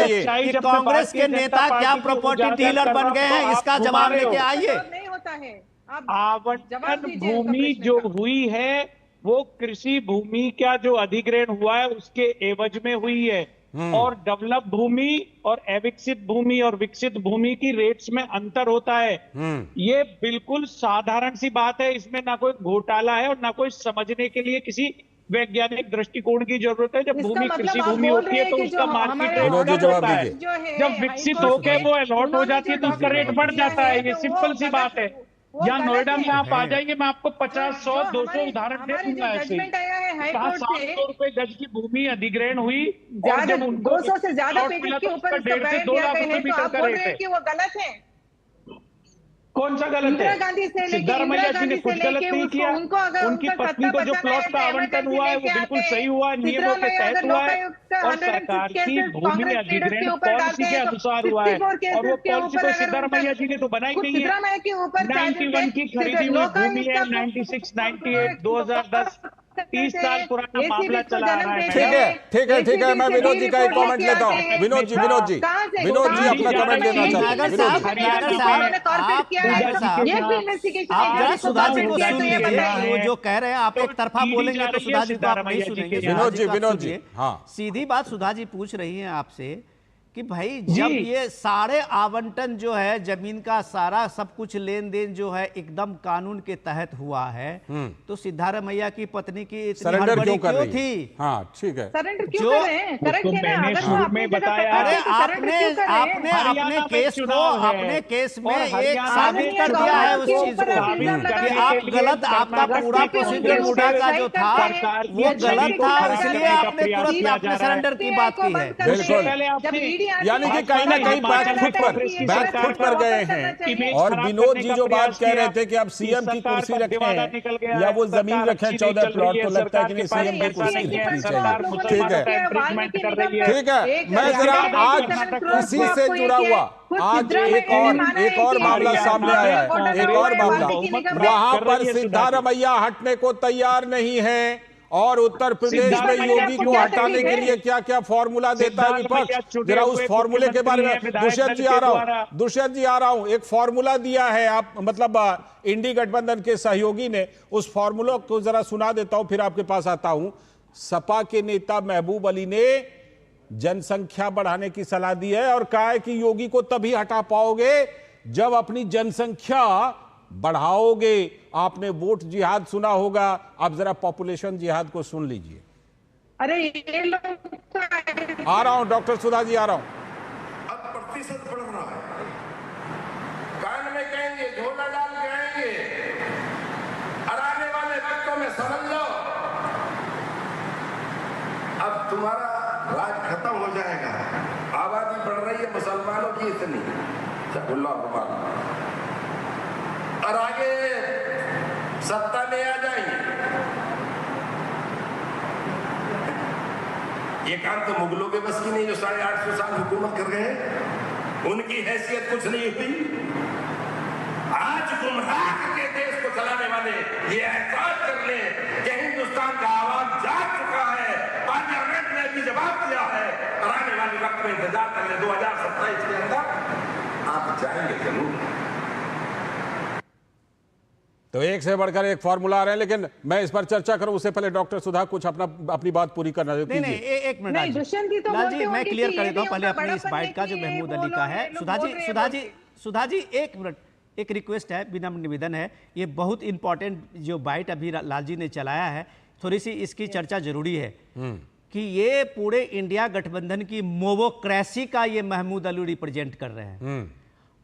कि कांग्रेस के नेता क्या प्रॉपर्टी डीलर बन गए हैं, इसका जवाब लेके आइए। नहीं होता है। आवंटन भूमि जो हुई है वो कृषि भूमि का जो अधिग्रहण हुआ है उसके एवज में हुई है, और डेवलप भूमि और अविकसित भूमि और विकसित भूमि की रेट्स में अंतर होता है। ये बिल्कुल साधारण सी बात है, इसमें ना कोई घोटाला है और ना कोई समझने के लिए किसी वैज्ञानिक दृष्टिकोण की जरूरत है। जब भूमि कृषि भूमि होती है तो उसका मार्केट रेट होता है, जब विकसित होकर वो अलॉट हो जाती है तो उसका रेट बढ़ जाता है। ये सिंपल सी बात है। या नोएडा में आप आ जाइए, मैं आपको 50, 100, 200 उदाहरण दे दूंगा। ऐसे 700 रुपए गज की भूमि अधिग्रहण हुई, 200 से ज्यादा पेटेंट के ऊपर 1.5 से 2 लाख रुपए मीटर का रेट है। कि वो गलत है। कौन सा गलत है? सिद्धारमैया जी ने कुछ गलत नहीं किया। उनकी पत्नी को जो प्लॉट का आवंटन हुआ है वो बिल्कुल सही हुआ, नियमों के तहत हुआ है, और सरकार की भूमि अधिग्रहण पॉलिसी के अनुसार हुआ है। और वो पॉलिसी को सिद्धारमैया जी ने तो बनाई नहीं है। 91 की खरीदी हुई भूमि है, 96, 98, 2010, 30 साल पुराना मामला चला आ रहा है। ठीक है, मैं विनोद जी का एक कमेंट लेता हूँ। विनोद जी अपना कमेंट देना चाहते हैं। आप जरा सुधा जी को सुन लीजिए, वो जो कह रहे हैं आप एक तरफा बोलेंगे तो सुधा जी को आप नहीं सुनेंगे। विनोद जी हाँ, सीधी बात सुधा जी पूछ रही हैं आपसे कि भाई जब ये सारे आवंटन जो है जमीन का सारा सब कुछ लेन देन जो है एकदम कानून के तहत हुआ है, तो सिद्धारमैया की पत्नी की इतनी हड़बड़ी क्यों थी? हाँ ठीक है, सरेंडर क्यों कर रहे हैं? मैंने शुरू में बताया। अरे आपने अपने केस में एक साबित कर दिया है उस चीज को कि आप गलत, आपका पूरा प्रोसीजर मुद्दा का जो था वो गलत था, इसलिए आपने तुरंत अपने सरेंडर की बात की है। बिल्कुल, यानी कि कहीं ना कहीं बैक फुट पर गए हैं। और विनोद जी जो बात कह रहे थे कि आप सीएम की कुर्सी रखें या वो जमीन रखें 14 प्लॉट, तो लगता है कि नहीं सीएम की कुर्सी रखनी चाहिए। ठीक है, मैं जरा आज इसी से जुड़ा हुआ आज एक और मामला सामने आया है, एक और मामला, वहां पर सिद्धारमैया हटने को तैयार नहीं है और उत्तर प्रदेश में योगी को हटाने के लिए क्या क्या फॉर्मूला देता है विपक्ष, जरा उस फॉर्मूले के बारे में। दुष्यंत जी आ रहा हूं, एक फॉर्मूला दिया है आप, मतलब इंडी गठबंधन के सहयोगी ने, उस फॉर्मूला को जरा सुना देता हूं, फिर आपके पास आता हूं। सपा के नेता महबूब अली ने जनसंख्या बढ़ाने की सलाह दी है और कहा है कि योगी को तभी हटा पाओगे जब अपनी जनसंख्या बढ़ाओगे। आपने वोट जिहाद सुना होगा, अब जरा पॉपुलेशन जिहाद को सुन लीजिए। अरे ये लोग आ रहा हूं डॉक्टर सुधा जी, आ रहा हूं। अब प्रतिशत बढ़ रहा है, कान में कहेंगे, झोला डाल के आएंगे, और आने वाले वक्तों में समझ लो अब तुम्हारा राज खत्म हो जाएगा। आबादी बढ़ रही है मुसलमानों की इतनी, और आगे सत्ता में आ जाएंगे। ये काम तो मुगलों के बस की नहीं, जो 850 साल हुकूमत कर गए हैं, उनकी हैसियत कुछ नहीं हुई। आज गुमराह के देश को चलाने वाले ये एहसास कर ले कि हिंदुस्तान का आवाज जाग चुका है, पार्लियामेंट ने भी जवाब दिया है, और आने वाले वक्त में इंतजार कर ले, 2027 के अंदर आप जाएंगे जरूर। तो एक से बढ़कर एक फॉर्मूला आ रहे हैं, लेकिन मैं इस पर चर्चा करूं उससे पहले डॉक्टर सुधा कुछ अपनी बात पूरी करना चाहती है। एक मिनट जी, मैं क्लियर कर देता हूं पहले अपनी इस बाइट का जो महमूद अली का है। सुधा जी एक मिनट, एक रिक्वेस्ट है, विनम्र निवेदन है, ये बहुत इंपॉर्टेंट जो बाइट अभी लालजी ने चलाया है, थोड़ी सी इसकी चर्चा जरूरी है कि ये पूरे इंडिया गठबंधन की मोवोक्रेसी का ये महमूद अली रिप्रेजेंट कर रहे हैं।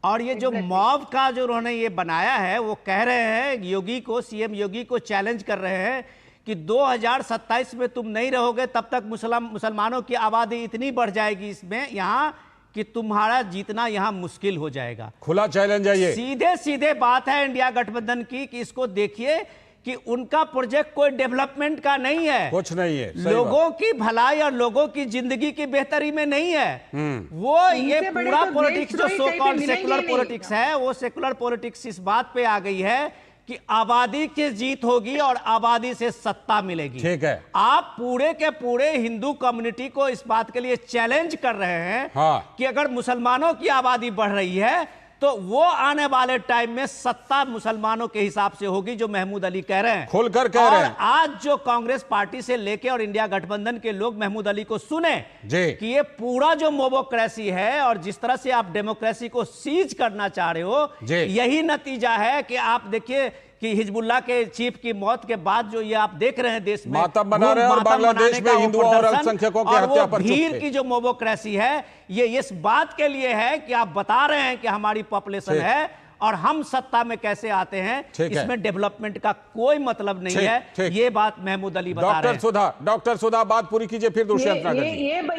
और ये जो मॉब का जो उन्होंने ये बनाया है, वो कह रहे हैं योगी को, सीएम योगी को चैलेंज कर रहे हैं कि 2027 में तुम नहीं रहोगे तब तक मुसलमानों की आबादी इतनी बढ़ जाएगी इसमें यहाँ कि तुम्हारा जीतना यहाँ मुश्किल हो जाएगा। खुला चैलेंज है ये। सीधे सीधे बात है इंडिया गठबंधन की कि इसको देखिए कि उनका प्रोजेक्ट कोई डेवलपमेंट का नहीं है, कुछ नहीं है, लोगों की भलाई और लोगों की जिंदगी की बेहतरी में नहीं है। वो ये पूरा पॉलिटिक्स जो सो कॉल्ड सेकुलर पॉलिटिक्स है, वो सेकुलर पॉलिटिक्स इस बात पे आ गई है कि आबादी की जीत होगी और आबादी से सत्ता मिलेगी। ठीक है, आप पूरे के पूरे हिंदू कम्युनिटी को इस बात के लिए चैलेंज कर रहे हैं कि अगर मुसलमानों की आबादी बढ़ रही है तो वो आने वाले टाइम में सत्ता मुसलमानों के हिसाब से होगी, जो महमूद अली कह रहे हैं, खुलकर कह रहे हैं। आज जो कांग्रेस पार्टी से लेके और इंडिया गठबंधन के लोग महमूद अली को सुने कि ये पूरा जो मोबोक्रेसी है और जिस तरह से आप डेमोक्रेसी को सीज करना चाह रहे हो, यही नतीजा है कि आप देखिए कि हिजबुल्लाह के चीफ की मौत के बाद जो ये आप देख रहे हैं देश में मातम बना रहे हैं और बांग्लादेश में हिंदुओं और अल्पसंख्यकों की हत्या पर भीड़ की जो मोबोक्रेसी है, ये इस बात के लिए है कि आप बता रहे हैं कि हमारी पॉपुलेशन है और हम सत्ता में कैसे आते हैं, इसमें डेवलपमेंट का कोई मतलब नहीं है। ये बात महमूद अली बता रहे हैं। डॉक्टर सुधा बात पूरी कीजिए, फिर दुष्यंत नागर जी।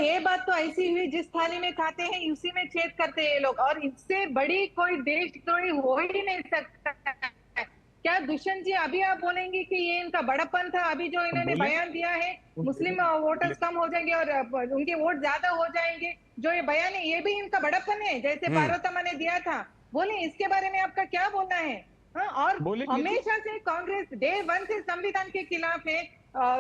ये बात तो ऐसी हुई, जिस थाली में खाते हैं उसी में छेद करते हैं ये लोग, और इससे बड़ी कोई देशद्रोही हो ही नहीं सकता। क्या दुष्यंत जी अभी आप बोलेंगे कि ये इनका बड़प्पन था? अभी जो इन्होंने बयान दिया है मुस्लिम वोटर्स कम हो जाएंगे और उनके वोट ज्यादा हो जाएंगे, जो ये बयान है ये भी इनका बड़प्पन है, जैसे पार्वतम्मा ने दिया था। बोले इसके बारे में आपका क्या बोलना है? और हमेशा से कांग्रेस डे 1 से संविधान के खिलाफ है,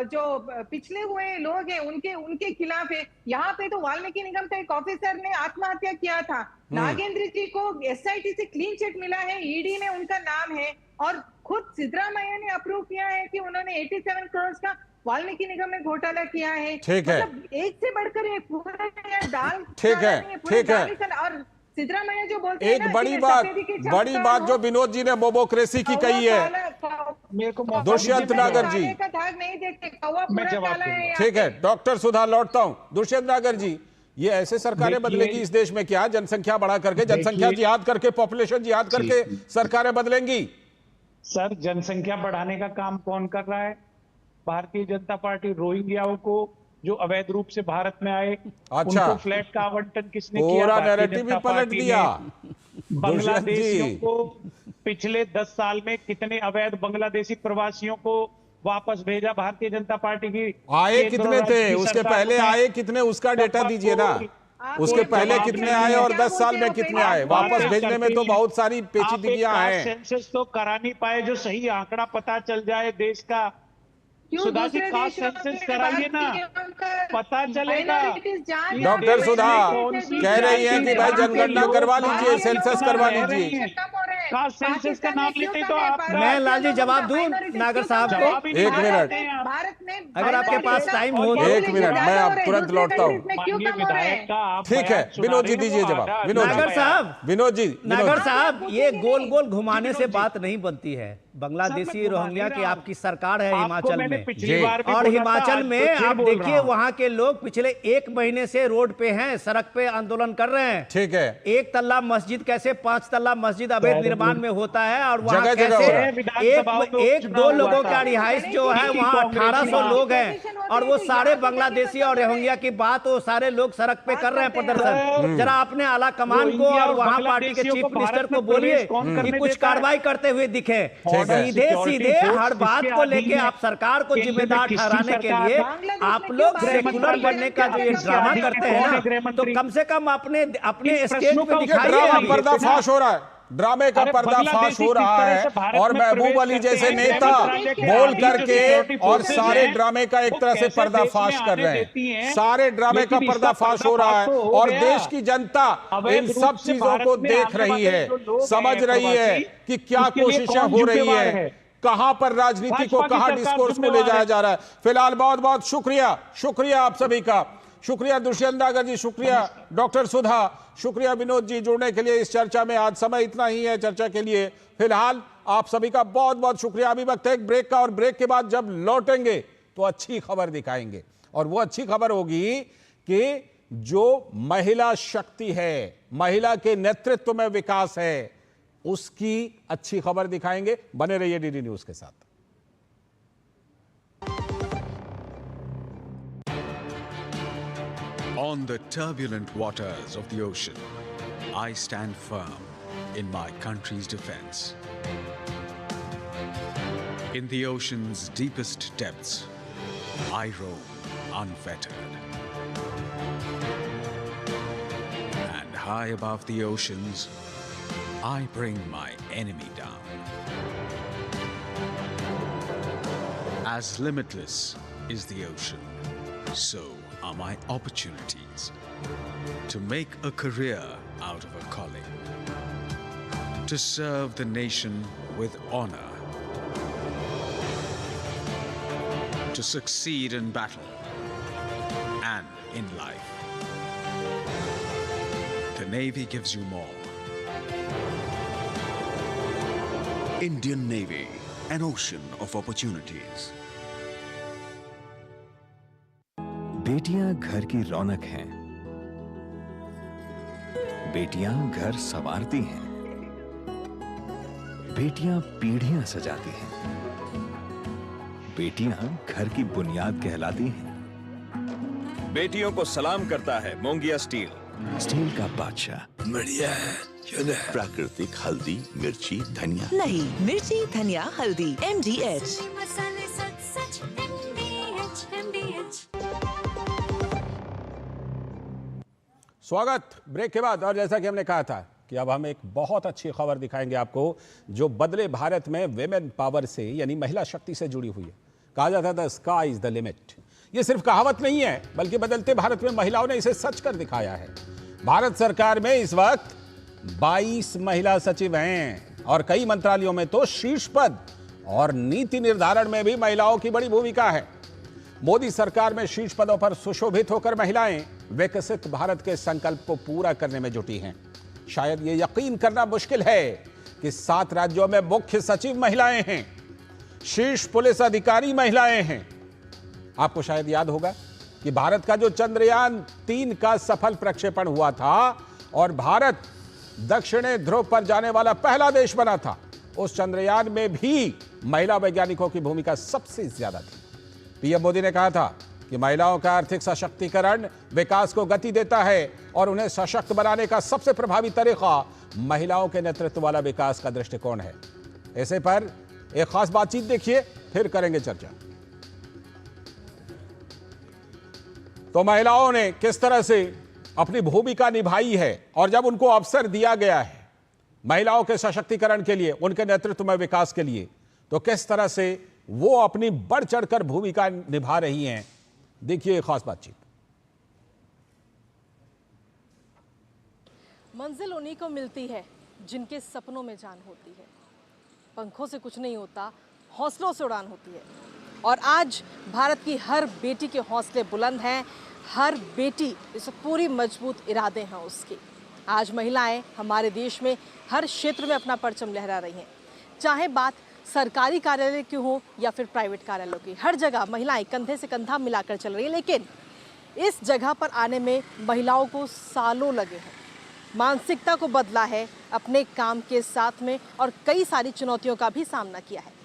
जो पिछले हुए लोग हैं उनके खिलाफ है। यहाँ पे तो वाल्मीकि निगम का एक ऑफिसर ने आत्महत्या किया था, नागेंद्र जी को एसआईटी से क्लीन चिट मिला है, ईडी में उनका नाम है, और खुद सिद्धरामैया ने अप्रूव किया है कि उन्होंने 87 करोड़ का वाल्मीकि निगम में घोटाला किया है। ठीक है, मतलब एक से बढ़कर एक पूरा दाल। ठीक है। और सिद्धरामैया जो बोलते हैं एक बड़ी बात जो विनोद जी ने मोबोक्रेसी की कही है, दुष्यंत नागर जी। ठीक है, डॉक्टर सुधा लौटता हूं। दुष्यंत नागर जी, ये ऐसे सरकारें बदलेगी इस देश में क्या? जनसंख्या बढ़ा करके, जनसंख्या जिहाद करके, पॉपुलेशन जिहाद करके सरकारें बदलेंगी? सर, जनसंख्या बढ़ाने का काम कौन कर रहा है? भारतीय जनता पार्टी। रोहिंग्याओं को जो अवैध रूप से भारत में आए, उनको फ्लैट का आवंटन किसने किया? पूरा नैरेटिव भी पलट दिया। बांग्लादेशियों को पिछले 10 साल में कितने अवैध बांग्लादेशी प्रवासियों को वापस भेजा भारतीय जनता पार्टी की? आए कितने थे? उसके पहले आए कितने, उसका डेटा दीजिए ना। उसके पहले कितने आए और 10 साल में कितने आए? वापस भेजने में तो बहुत सारी पेचीदगियां हैं। सेंसस तो करा नहीं पाए जो सही आंकड़ा पता चल जाए देश का। सुधा जी, कास्ट सेंसस कराइए ना, पता चलेगा। डॉक्टर सुधा कह रही है कि भाई जनगणना करवा लीजिए, सेंसस करवा लीजिए। कास्ट सेंसस का नाम लेते तो आप। मैं लाल जी जवाब दूं नागर साहब को? 1 मिनट, अगर आपके पास टाइम हो। 1 मिनट, मैं अब तुरंत लौटता हूँ। ठीक है, विनोद जी दीजिए जवाब। विनोद जी, नागर साहब, ये गोल गोल घुमाने से बात नहीं बनती है। बांग्लादेशी रोहिंग्या की आपकी सरकार है हिमाचल में, और हिमाचल में आप देखिए वहां के लोग पिछले 1 महीने से रोड पे हैं, सड़क पे आंदोलन कर रहे हैं। ठीक है, 1 तल्ला मस्जिद कैसे 5 तल्ला मस्जिद अवैध निर्माण में होता है, और वहां कैसे एक दो लोगों का रिहाइश जो है वहां 1800 लोग हैं, और वो सारे बांग्लादेशी और रोहिंग्या की बात वो सारे लोग सड़क पे कर रहे हैं प्रदर्शन। जरा अपने आला कमान को और वहां पार्टी के चीफ मिनिस्टर को बोलिए कि कुछ कार्रवाई करते हुए दिखे। सीधे सीधे हर बात को लेके आप सरकार को जिम्मेदार ठहराने के लिए आप लोग सेकुलर बनने का जो ये ड्रामा करते हैं ना, तो कम से कम अपने स्टेज पे दिखाइए। पर्दाफाश हो रहा है, ड्रामे का पर्दाफाश हो रहा है, और महबूब अली जैसे नेता बोल करके और सारे ड्रामे का एक तरह से पर्दाफाश कर रहे हैं। सारे ड्रामे का पर्दाफाश हो रहा है, और देश की जनता इन सब चीजों को देख रही है, समझ रही है कि क्या कोशिशें हो रही है, कहां पर राजनीति को, कहां डिस्कोर्स को ले जाया जा रहा है। फिलहाल बहुत बहुत शुक्रिया आप सभी का। शुक्रिया दुष्यंत नागर जी, शुक्रिया डॉक्टर सुधा, शुक्रिया विनोद जी जुड़ने के लिए इस चर्चा में। आज समय इतना ही है चर्चा के लिए। फिलहाल आप सभी का बहुत बहुत शुक्रिया। अभी वक्त है एक ब्रेक का, और ब्रेक के बाद जब लौटेंगे तो अच्छी खबर दिखाएंगे, और वो अच्छी खबर होगी कि जो महिला शक्ति है, महिला के नेतृत्व में विकास है, उसकी अच्छी खबर दिखाएंगे। बने रहिए डीडी न्यूज के साथ। On the turbulent waters of the ocean, I stand firm in my country's defense. In the ocean's deepest depths, I roam unfettered. And high above the oceans, I bring my enemy down. As limitless is the ocean, so are my opportunities to make a career out of a calling, to serve the nation with honor, to succeed in battle and in life. The Navy gives you more. Indian Navy, an ocean of opportunities. बेटियां घर की रौनक हैं। बेटियां घर संवारती हैं। बेटियां पीढ़ियां सजाती हैं। बेटियां घर की बुनियाद कहलाती हैं। बेटियों को सलाम करता है मोंगिया स्टील। स्टील का बादशाह। बढ़िया है, प्राकृतिक हल्दी, मिर्ची, धनिया। नहीं, मिर्ची, धनिया, हल्दी, MDH। स्वागत ब्रेक के बाद। और जैसा कि हमने कहा था कि अब हम एक बहुत अच्छी खबर दिखाएंगे आपको, जो बदले भारत में विमेन पावर से यानी महिला शक्ति से जुड़ी हुई है। कहा जाता था स्काई इज द लिमिट। ये सिर्फ कहावत नहीं है, बल्कि बदलते भारत में महिलाओं ने इसे सच कर दिखाया है। भारत सरकार में इस वक्त 22 महिला सचिव हैं और कई मंत्रालयों में तो शीर्ष पद और नीति निर्धारण में भी महिलाओं की बड़ी भूमिका है। मोदी सरकार में शीर्ष पदों पर सुशोभित होकर महिलाएं विकसित भारत के संकल्प को पूरा करने में जुटी हैं। शायद ये यकीन करना मुश्किल है कि 7 राज्यों में मुख्य सचिव महिलाएं हैं, शीर्ष पुलिस अधिकारी महिलाएं हैं। आपको शायद याद होगा कि भारत का जो चंद्रयान 3 का सफल प्रक्षेपण हुआ था और भारत दक्षिणी ध्रुव पर जाने वाला पहला देश बना था, उस चंद्रयान में भी महिला वैज्ञानिकों की भूमिका सबसे ज्यादा थी। पीएम मोदी ने कहा था कि महिलाओं का आर्थिक सशक्तिकरण विकास को गति देता है और उन्हें सशक्त बनाने का सबसे प्रभावी तरीका महिलाओं के नेतृत्व वाला विकास का दृष्टिकोण है। ऐसे पर एक खास बातचीत देखिए, फिर करेंगे चर्चा। तो महिलाओं ने किस तरह से अपनी भूमिका निभाई है और जब उनको अवसर दिया गया है महिलाओं के सशक्तिकरण के लिए, उनके नेतृत्व में विकास के लिए, तो किस तरह से वो अपनी बढ़ चढ़कर भूमिका निभा रही हैं। देखिए खास बातचीत। मंजिल उन्हीं को मिलती है जिनके सपनों में जान होती है। पंखों से कुछ नहीं होता, हौसलों से उड़ान होती है। और आज भारत की हर बेटी के हौसले बुलंद हैं, हर बेटी इसे पूरी मजबूत इरादे हैं उसके। आज महिलाएं हमारे देश में हर क्षेत्र में अपना परचम लहरा रही हैं। चाहे बात सरकारी कार्यालय की हो या फिर प्राइवेट कार्यालयों की, हर जगह महिलाएं कंधे से कंधा मिलाकर चल रही हैं। लेकिन इस जगह पर आने में महिलाओं को सालों लगे हैं। मानसिकता को बदला है अपने काम के साथ में और कई सारी चुनौतियों का भी सामना किया है।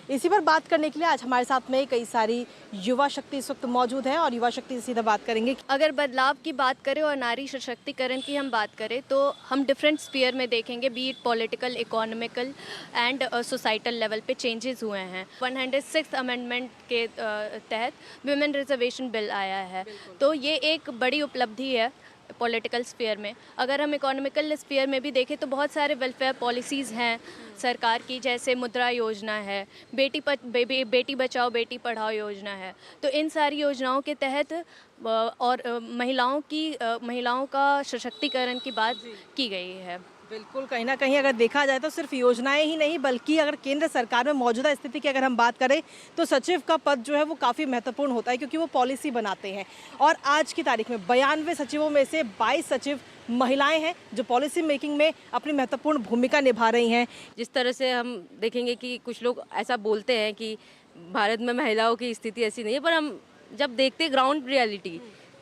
इसी पर बात करने के लिए आज हमारे साथ में कई सारी युवा शक्ति इस वक्त मौजूद है और युवा शक्ति से सीधा बात करेंगे। अगर बदलाव की बात करें और नारी सशक्तिकरण की हम बात करें तो हम डिफरेंट स्फीयर में देखेंगे, B it political, economical and societal level पे चेंजेस हुए हैं। 106 अमेंडमेंट के तहत विमेन रिजर्वेशन बिल आया है, तो ये एक बड़ी उपलब्धि है पॉलिटिकल स्फीयर में। अगर हम इकोनॉमिकल स्फीयर में भी देखें तो बहुत सारे वेलफेयर पॉलिसीज़ हैं सरकार की, जैसे मुद्रा योजना है, बेटी बचाओ बेटी पढ़ाओ योजना है। तो इन सारी योजनाओं के तहत और महिलाओं का सशक्तिकरण की बात की गई है। बिल्कुल, कहीं ना कहीं अगर देखा जाए तो सिर्फ योजनाएं ही नहीं, बल्कि अगर केंद्र सरकार में मौजूदा स्थिति की अगर हम बात करें तो सचिव का पद जो है वो काफ़ी महत्वपूर्ण होता है, क्योंकि वो पॉलिसी बनाते हैं। और आज की तारीख में 92 सचिवों में से 22 सचिव महिलाएं हैं जो पॉलिसी मेकिंग में अपनी महत्वपूर्ण भूमिका निभा रही हैं। जिस तरह से हम देखेंगे कि कुछ लोग ऐसा बोलते हैं कि भारत में महिलाओं की स्थिति ऐसी नहीं है, पर हम जब देखते ग्राउंड रियलिटी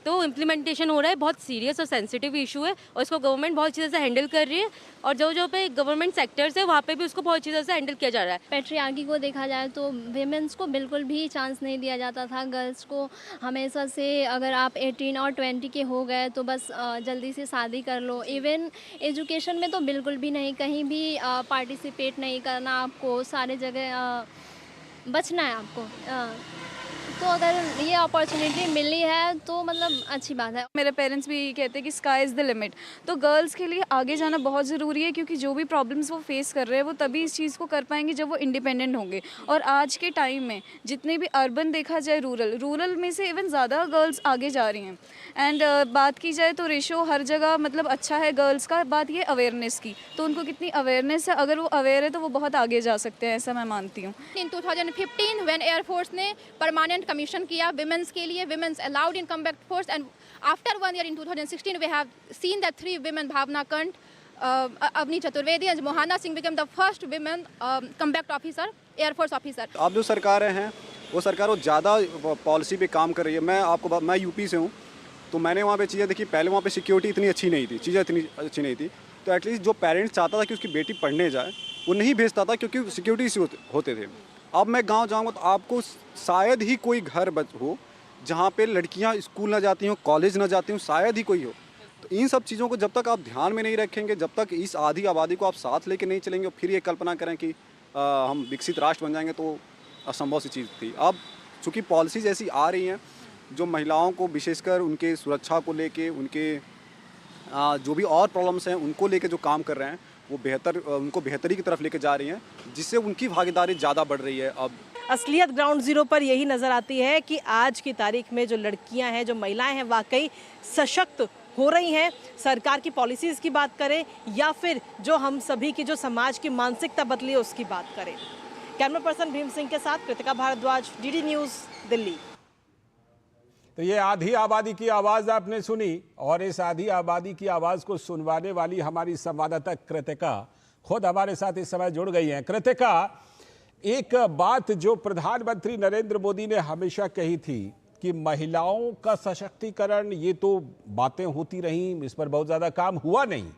तो इम्प्लीमेंटेशन हो रहा है, बहुत सीरियस और सेंसिटिव इशू है और इसको गवर्नमेंट बहुत अच्छी तरह से हैंडल कर रही है और जो जो पे गवर्नमेंट सेक्टर्स है वहाँ पे भी उसको बहुत अच्छी तरह से हैंडल किया जा रहा है। पैट्रियार्की को देखा जाए तो वीमेंस को बिल्कुल भी चांस नहीं दिया जाता था। गर्ल्स को हमेशा से अगर आप 18 और 20 के हो गए तो बस जल्दी से शादी कर लो। इवन एजुकेशन में तो बिल्कुल भी नहीं, कहीं भी पार्टिसिपेट नहीं करना, आपको सारे जगह बचना है आपको। तो अगर ये अपॉर्चुनिटी मिली है तो मतलब अच्छी बात है। मेरे पेरेंट्स भी कहते हैं कि स्काई इज़ द लिमिट, तो गर्ल्स के लिए आगे जाना बहुत ज़रूरी है क्योंकि जो भी प्रॉब्लम्स वो फेस कर रहे हैं वो तभी इस चीज़ को कर पाएंगे जब वो इंडिपेंडेंट होंगे। और आज के टाइम में जितने भी अर्बन देखा जाए रूरल में से इवन ज़्यादा गर्ल्स आगे जा रही हैं। एंड बात की जाए तो रेशो हर जगह मतलब अच्छा है गर्ल्स का। बात ये अवेयरनेस की, तो उनको कितनी अवेयरनेस है, अगर वो अवेयर है तो वो बहुत आगे जा सकते हैं, ऐसा मैं मानती हूँ। इन 2015 व्हेन एयरफोर्स ने परमानेंट कमीशन किया विमेंस के लिए, womens allowed in combat force, and after 1 year in 2016 we have seen that 3 women, Bhawana Kanth, Avani Chaturvedi and Mohana Singh become the first women combat officer, air force officer. अब जो सरकारें हैं वो सरकार वो ज़्यादा पॉलिसी पे काम कर रही है। मैं यूपी से हूँ, तो मैंने वहाँ पे चीज़ें देखी। पहले वहाँ पे सिक्योरिटी इतनी अच्छी नहीं थी, चीज़ें इतनी अच्छी नहीं थी, तो एटलीस्ट जो पेरेंट्स चाहता था कि उसकी बेटी पढ़ने जाए वो नहीं भेजता था क्योंकि सिक्योरिटी इश्यू होते थे। अब मैं गांव जाऊंगा तो आपको शायद ही कोई घर हो जहां पे लड़कियां स्कूल ना जाती हों, कॉलेज ना जाती हों, शायद ही कोई हो। तो इन सब चीज़ों को जब तक आप ध्यान में नहीं रखेंगे, जब तक इस आधी आबादी को आप साथ लेके नहीं चलेंगे, फिर ये कल्पना करें कि हम विकसित राष्ट्र बन जाएंगे, तो असंभव सी चीज़ थी। अब चूँकि पॉलिसीज़ ऐसी आ रही हैं जो महिलाओं को विशेषकर उनके सुरक्षा को लेके, उनके जो भी और प्रॉब्लम्स हैं उनको लेके जो काम कर रहे हैं वो उनको बेहतरी की तरफ लेके जा रही हैं, जिससे उनकी भागीदारी ज़्यादा बढ़ रही है। अब असलियत ग्राउंड जीरो पर यही नज़र आती है कि आज की तारीख में जो लड़कियां हैं, जो महिलाएं हैं, वाकई सशक्त हो रही हैं। सरकार की पॉलिसीज़ की बात करें या फिर जो हम सभी की जो समाज की मानसिकता बदली है उसकी बात करें। कैमरा पर्सन भीम सिंह के साथ कृतिका भारद्वाज, डीडी न्यूज़, दिल्ली। तो ये आधी आबादी की आवाज आपने सुनी और इस आधी आबादी की आवाज को सुनवाने वाली हमारी संवाददाता कृतिका खुद हमारे साथ इस समय जुड़ गई हैं। कृतिका, एक बात जो प्रधानमंत्री नरेंद्र मोदी ने हमेशा कही थी कि महिलाओं का सशक्तिकरण, ये तो बातें होती रहीं, इस पर बहुत ज्यादा काम हुआ नहीं,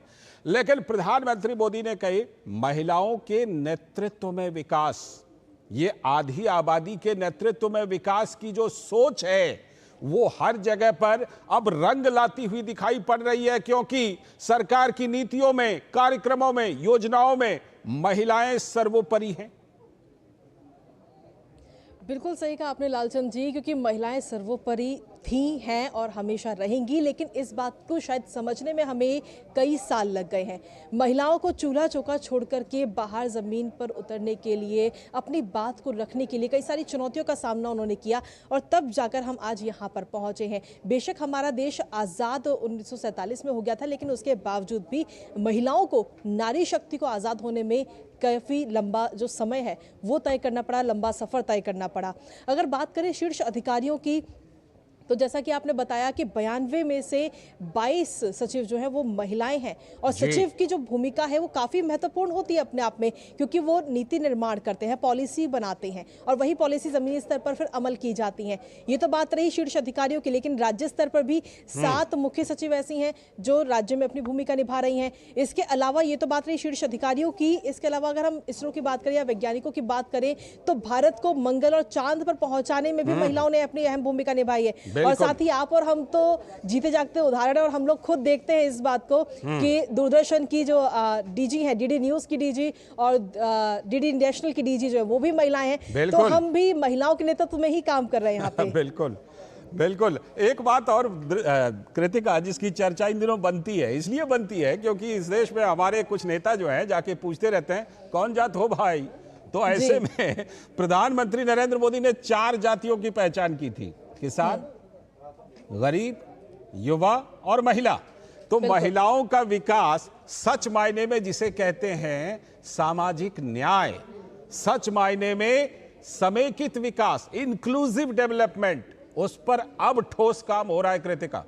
लेकिन प्रधानमंत्री मोदी ने कही महिलाओं के नेतृत्व में विकास, ये आधी आबादी के नेतृत्व में विकास की जो सोच है वो हर जगह पर अब रंग लाती हुई दिखाई पड़ रही है, क्योंकि सरकार की नीतियों में, कार्यक्रमों में, योजनाओं में महिलाएं सर्वोपरि हैं। बिल्कुल सही कहा आपने लालचंद जी, क्योंकि महिलाएं सर्वोपरि थी, हैं और हमेशा रहेंगी, लेकिन इस बात को शायद समझने में हमें कई साल लग गए हैं। महिलाओं को चूल्हा चौका छोड़ करके बाहर ज़मीन पर उतरने के लिए, अपनी बात को रखने के लिए कई सारी चुनौतियों का सामना उन्होंने किया और तब जाकर हम आज यहाँ पर पहुँचे हैं। बेशक हमारा देश आज़ाद 1947 में हो गया था, लेकिन उसके बावजूद भी महिलाओं को, नारी शक्ति को आज़ाद होने में काफ़ी लंबा जो समय है वो तय करना पड़ा, लंबा सफ़र तय करना पड़ा। अगर बात करें शीर्ष अधिकारियों की, तो जैसा कि आपने बताया कि 92 में से 22 सचिव जो हैं वो महिलाएं हैं और सचिव की जो भूमिका है वो काफ़ी महत्वपूर्ण होती है अपने आप में, क्योंकि वो नीति निर्माण करते हैं, पॉलिसी बनाते हैं और वही पॉलिसी ज़मीनी स्तर पर फिर अमल की जाती हैं। ये तो बात रही शीर्ष अधिकारियों की, लेकिन राज्य स्तर पर भी 7 मुख्य सचिव ऐसी हैं जो राज्य में अपनी भूमिका निभा रही हैं। इसके अलावा ये तो बात रही शीर्ष अधिकारियों की, इसके अलावा अगर हम इसरो की बात करें या वैज्ञानिकों की बात करें तो भारत को मंगल और चांद पर पहुंचाने में भी महिलाओं ने अपनी अहम भूमिका निभाई है। और साथ ही आप और हम तो जीते जागते उदाहरण है और हम लोग खुद देखते हैं इस बात को कि दूरदर्शन की जो डीजी है, डीडी न्यूज़ की डीजी और डीडी नेशनल की डीजी जो है वो भी महिलाएं हैं, तो हम भी महिलाओं के नेतृत्व में ही काम कर रहे हैं यहाँ पे। बिल्कुल बिल्कुल। एक बात और कृतिका, जिसकी चर्चा इन दिनों बनती है, इसलिए बनती है क्योंकि इस देश में हमारे कुछ नेता जो हैं जाके पूछते रहते हैं कौन जात हो भाई, तो ऐसे में प्रधानमंत्री नरेंद्र मोदी ने 4 जातियों की पहचान की थी, किसान, गरीब, युवा और महिला। तो महिलाओं का विकास सच मायने में जिसे कहते हैं सामाजिक न्याय, सच मायने में समेकित विकास, इंक्लूसिव डेवलपमेंट, उस पर अब ठोस काम हो रहा है कृतिका।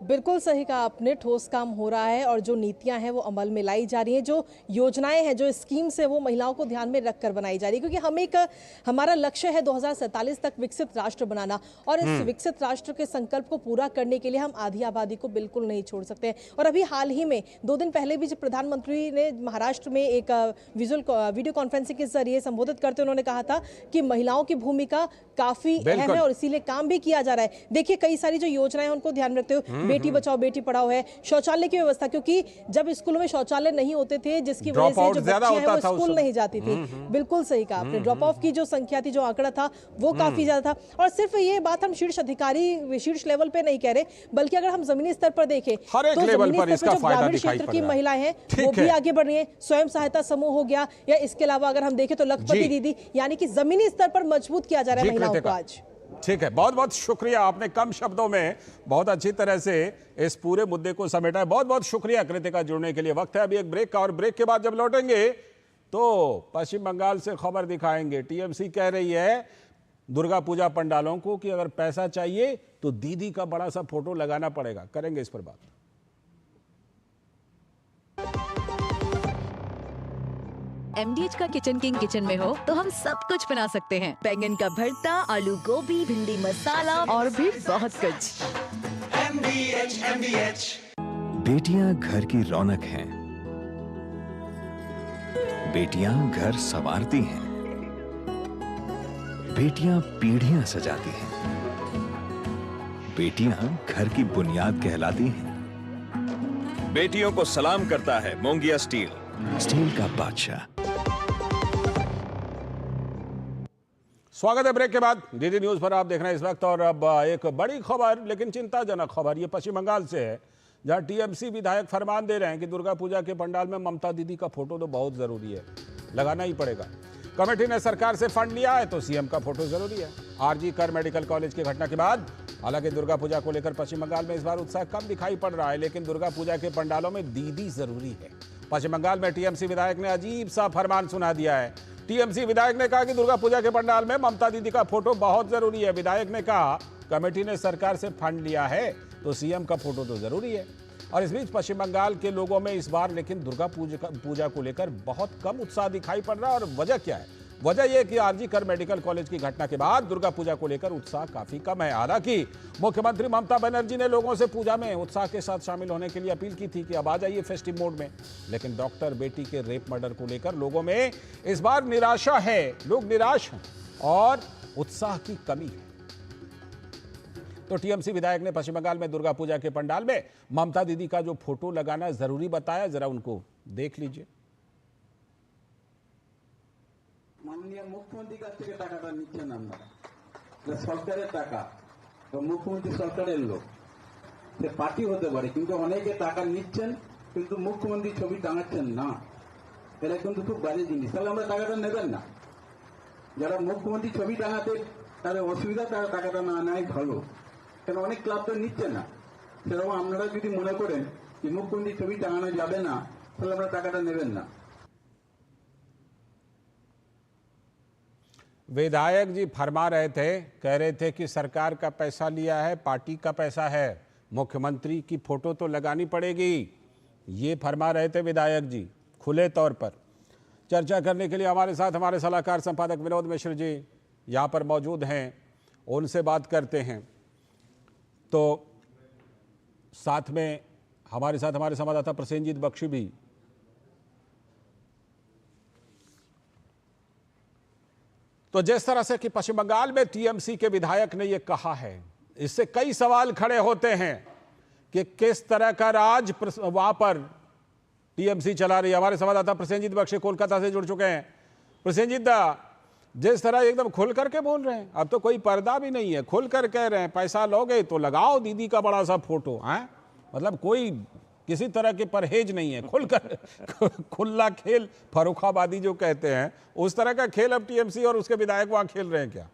बिल्कुल सही कहा आपने, ठोस काम हो रहा है और जो नीतियां हैं वो अमल में लाई जा रही हैं, जो योजनाएं हैं, जो स्कीम्स हैं वो महिलाओं को ध्यान में रखकर बनाई जा रही है, क्योंकि हमारा लक्ष्य है 2047 तक विकसित राष्ट्र बनाना और इस विकसित राष्ट्र के संकल्प को पूरा करने के लिए हम आधी आबादी को बिल्कुल नहीं छोड़ सकते। और अभी हाल ही में 2 दिन पहले भी जब प्रधानमंत्री ने महाराष्ट्र में एक वीडियो कॉन्फ्रेंसिंग के जरिए संबोधित करते उन्होंने कहा था कि महिलाओं की भूमिका काफी अहम है और इसीलिए काम भी किया जा रहा है। देखिए कई सारी जो योजनाएं उनको ध्यान में रखते हुए बेटी बचाओ बेटी पढ़ाओ है, शौचालय की व्यवस्था, क्योंकि जब स्कूलों में शौचालय नहीं होते थे जिसकी वजह से जो बच्चियां हैं वो स्कूल नहीं जाती थी। बिल्कुल सही कहा आपने, ड्रॉप ऑफ की जो संख्या थी, जो आंकड़ा था वो काफी ज्यादा था। और सिर्फ ये बात हम शीर्ष अधिकारी शीर्ष लेवल पे नहीं कह रहे, बल्कि अगर हम जमीनी स्तर पर देखें तो जमीनी स्तर पर जो ग्रामीण क्षेत्र की महिलाएं हैं वो भी आगे बढ़ रही है। स्वयं सहायता समूह हो गया या इसके अलावा अगर हम देखें तो लखपति दीदी, यानी कि जमीनी स्तर पर मजबूत किया जा रहा है महिलाओं को आज। ठीक है, बहुत बहुत शुक्रिया, आपने कम शब्दों में बहुत अच्छी तरह से इस पूरे मुद्दे को समेटा है। बहुत बहुत शुक्रिया कृतिका, जुड़ने के लिए। वक्त है अभी एक ब्रेक का, और ब्रेक के बाद जब लौटेंगे तो पश्चिम बंगाल से खबर दिखाएंगे। टीएमसी कह रही है दुर्गा पूजा पंडालों को कि अगर पैसा चाहिए तो दीदी का बड़ा सा फोटो लगाना पड़ेगा। करेंगे इस पर बात। MDH का किचन किंग किचन में हो तो हम सब कुछ बना सकते हैं। बैंगन का भरता, आलू गोभी, भिंडी मसाला और भी बहुत कुछ। MDH। बेटियां घर की रौनक हैं। बेटियां घर संवारती हैं। बेटियां पीढ़ियां सजाती हैं। बेटियां घर की बुनियाद कहलाती हैं। बेटियों को सलाम करता है मोंगिया स्टील, स्टील का बादशाह। स्वागत है ब्रेक के बाद। डीडी न्यूज पर आप देख रहे हैं इस वक्त, और अब एक बड़ी खबर, लेकिन चिंताजनक खबर, ये पश्चिम बंगाल से है, जहां टीएमसी विधायक फरमान दे रहे हैं कि दुर्गा पूजा के पंडाल में ममता दीदी का फोटो तो बहुत जरूरी है, लगाना ही पड़ेगा। कमेटी ने सरकार से फंड लिया है तो सीएम का फोटो जरूरी है। आरजी कर मेडिकल कॉलेज की घटना के बाद हालांकि दुर्गा पूजा को लेकर पश्चिम बंगाल में इस बार उत्साह कम दिखाई पड़ रहा है, लेकिन दुर्गा पूजा के पंडालों में दीदी जरूरी है। पश्चिम बंगाल में टीएमसी विधायक ने अजीब सा फरमान सुना दिया है। टीएमसी विधायक ने कहा कि दुर्गा पूजा के पंडाल में ममता दीदी का फोटो बहुत जरूरी है। विधायक ने कहा कमेटी ने सरकार से फंड लिया है तो सीएम का फोटो तो जरूरी है। और इस बीच पश्चिम बंगाल के लोगों में इस बार लेकिन दुर्गा पूजा को लेकर बहुत कम उत्साह दिखाई पड़ रहा है। और वजह क्या है? वजह यह कि आरजी कर मेडिकल कॉलेज की घटना के बाद दुर्गा पूजा को लेकर उत्साह काफी कम है। हालांकि मुख्यमंत्री ममता बनर्जी ने लोगों से पूजा में उत्साह के साथ शामिल होने के लिए अपील की थी कि अब आ जाइए फेस्टिव मोड में, लेकिन डॉक्टर बेटी के रेप मर्डर को लेकर लोगों में इस बार निराशा है। लोग निराश हैं और उत्साह की कमी है। तो टीएमसी विधायक ने पश्चिम बंगाल में दुर्गा पूजा के पंडाल में ममता दीदी का जो फोटो लगाना जरूरी बताया, जरा उनको देख लीजिए। माननीय मुख्यमंत्री কাছ থেকে টাকাটা নিচ্ছেন আপনারা, সরকারের টাকা, তো মুখ্যমন্ত্রী সরকারের লোক, সে পার্টি হতে পারে, কিন্তু অনেকে টাকা নিচ্ছেন কিন্তু মুখ্যমন্ত্রী ছবি টাঙাচ্ছেন না, এটা কিন্তু খুব বাজে জিনিস। তাহলে আমরা টাকাটা নেবেন না। যারা মুখ্যমন্ত্রী ছবি টাঙাতে তাদের অসুবিধা, তারা টাকাটা না নেয় ভালো, কারণ অনেক ক্লাব তো নিচ্ছে না। সেরকম আপনারা যদি মনে করেন যে মুখ্যমন্ত্রী ছবি টাঙানো যাবে না, তাহলে আমরা টাকাটা নেবেন না। विधायक जी फरमा रहे थे, कह रहे थे कि सरकार का पैसा लिया है, पार्टी का पैसा है, मुख्यमंत्री की फोटो तो लगानी पड़ेगी, ये फरमा रहे थे विधायक जी खुले तौर पर। चर्चा करने के लिए हमारे साथ हमारे सलाहकार संपादक विनोद मिश्र जी यहाँ पर मौजूद हैं, उनसे बात करते हैं। तो साथ में हमारे साथ हमारे संवाददाता प्रसेनजीत बख्शी भी। तो जिस तरह से कि पश्चिम बंगाल में टीएमसी के विधायक ने यह कहा है, इससे कई सवाल खड़े होते हैं कि किस तरह का राज वहां पर टीएमसी चला रही है। हमारे संवाददाता प्रसेनजीत बख्शी कोलकाता से जुड़ चुके हैं। प्रसेनजीत दा, जिस तरह एकदम खुल करके बोल रहे हैं, अब तो कोई पर्दा भी नहीं है, खुल कर कह रहे हैं पैसा लोगे तो लगाओ दीदी का बड़ा सा फोटो है, मतलब कोई किसी तरह के परहेज नहीं है, खुलकर खुला खेल, फर्रुखाबादी जो कहते हैं उस तरह का खेल अब टीएमसी और उसके विधायक वहां खेल रहे हैं क्या?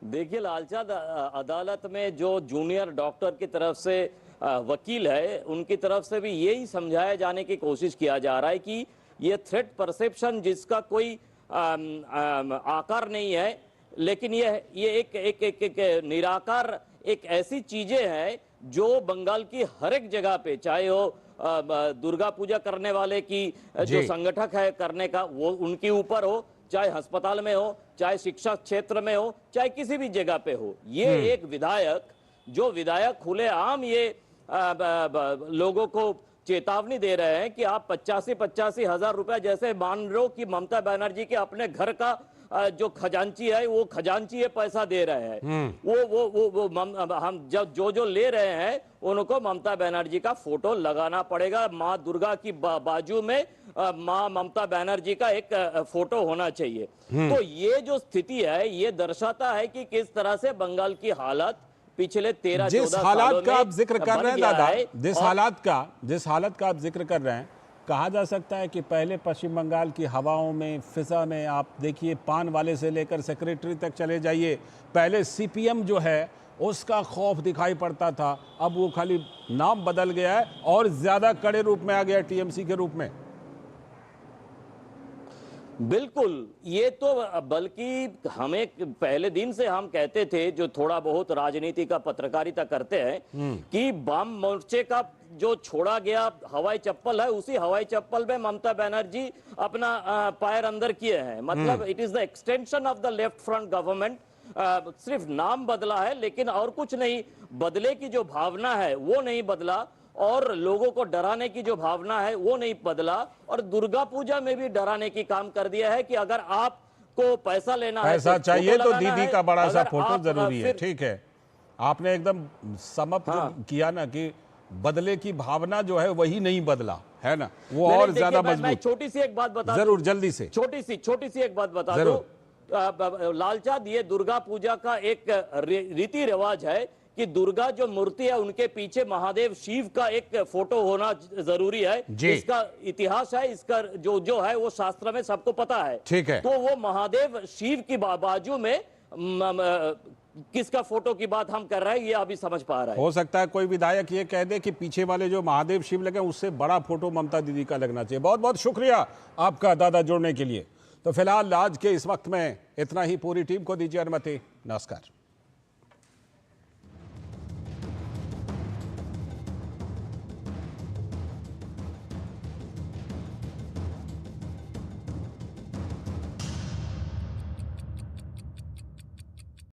देखिए लालचांद, अदालत में जो जूनियर डॉक्टर की तरफ से वकील है, उनकी तरफ से भी यही समझाया जाने की कोशिश किया जा रहा है कि ये थ्रेट परसेप्शन जिसका कोई आकार नहीं है, लेकिन ये एक निराकार एक ऐसी चीजें हैं जो बंगाल की हर एक जगह पे, चाहे हो दुर्गा पूजा करने वाले की जो संगठक है करने का, वो उनके ऊपर हो, चाहे अस्पताल में हो, चाहे शिक्षा क्षेत्र में हो, चाहे किसी भी जगह पे हो। ये एक विधायक, जो विधायक खुलेआम ये लोगों को चेतावनी दे रहे हैं कि आप 85 हजार रुपए, जैसे मान लो कि ममता बनर्जी के अपने घर का जो खजांची है, वो खजांची ये पैसा दे रहे हैं, वो हम जो ले रहे हैं उनको ममता बनर्जी का फोटो लगाना पड़ेगा। माँ दुर्गा की बाजू में माँ ममता बनर्जी का एक फोटो होना चाहिए। तो ये जो स्थिति है, ये दर्शाता है कि किस तरह से बंगाल की हालत पिछले 13-14 जिस हालात का आप जिक्र कर रहे हैं दादा, जिस हालात का आप जिक्र कर रहे हैं, कहा जा सकता है कि पहले पश्चिम बंगाल की हवाओं में, फिजा में, आप देखिए पान वाले से लेकर सेक्रेटरी तक चले जाइए, पहले सीपीएम जो है उसका खौफ दिखाई पड़ता था, अब वो खाली नाम बदल गया है और ज्यादा कड़े रूप में आ गया टीएमसी के रूप में। बिल्कुल, ये तो बल्कि हमें पहले दिन से हम कहते थे, जो थोड़ा बहुत राजनीति का पत्रकारिता करते हैं, कि वाम मोर्चे का जो छोड़ा गया हवाई चप्पल है, उसी हवाई चप्पल में ममता बनर्जी अपना पैर अंदर किए हैं। मतलब it is the extension of the left front government. सिर्फ नाम बदला है, लेकिन और कुछ नहीं। बदले की जो भावना है वो नहीं बदला, और लोगों को डराने की जो भावना है वो नहीं बदला, और दुर्गा पूजा में भी डराने की काम कर दिया है कि अगर आपको पैसा लेना है, पैसा चाहिए तो दीदी का बड़ा सा फोटो जरूरी है। ठीक है, आपने एकदम समाप्त किया ना कि बदले की भावना जो है वही नहीं बदला है ना, वो और ज्यादा मजबूत। छोटी सी एक बात बता, जरूर जल्दी से छोटी सी एक बात बता दो लालचांद, ये दुर्गा पूजा का एक रीति रिवाज है कि दुर्गा जो मूर्ति है उनके पीछे महादेव शिव का एक फोटो होना जरूरी है। इसका इतिहास है, इसका जो है वो शास्त्र में सबको पता है। ठीक है, तो वो महादेव शिव की बाजू में किसका फोटो की बात हम कर रहे हैं, ये अभी समझ पा रहा है। हो सकता है कोई विधायक ये कह दे कि पीछे वाले जो महादेव शिव लगे उससे बड़ा फोटो ममता दीदी का लगना चाहिए। बहुत बहुत शुक्रिया आपका दादा जुड़ने के लिए। तो फिलहाल आज के इस वक्त में इतना ही। पूरी टीम को दीजिए अनुमति। नमस्कार।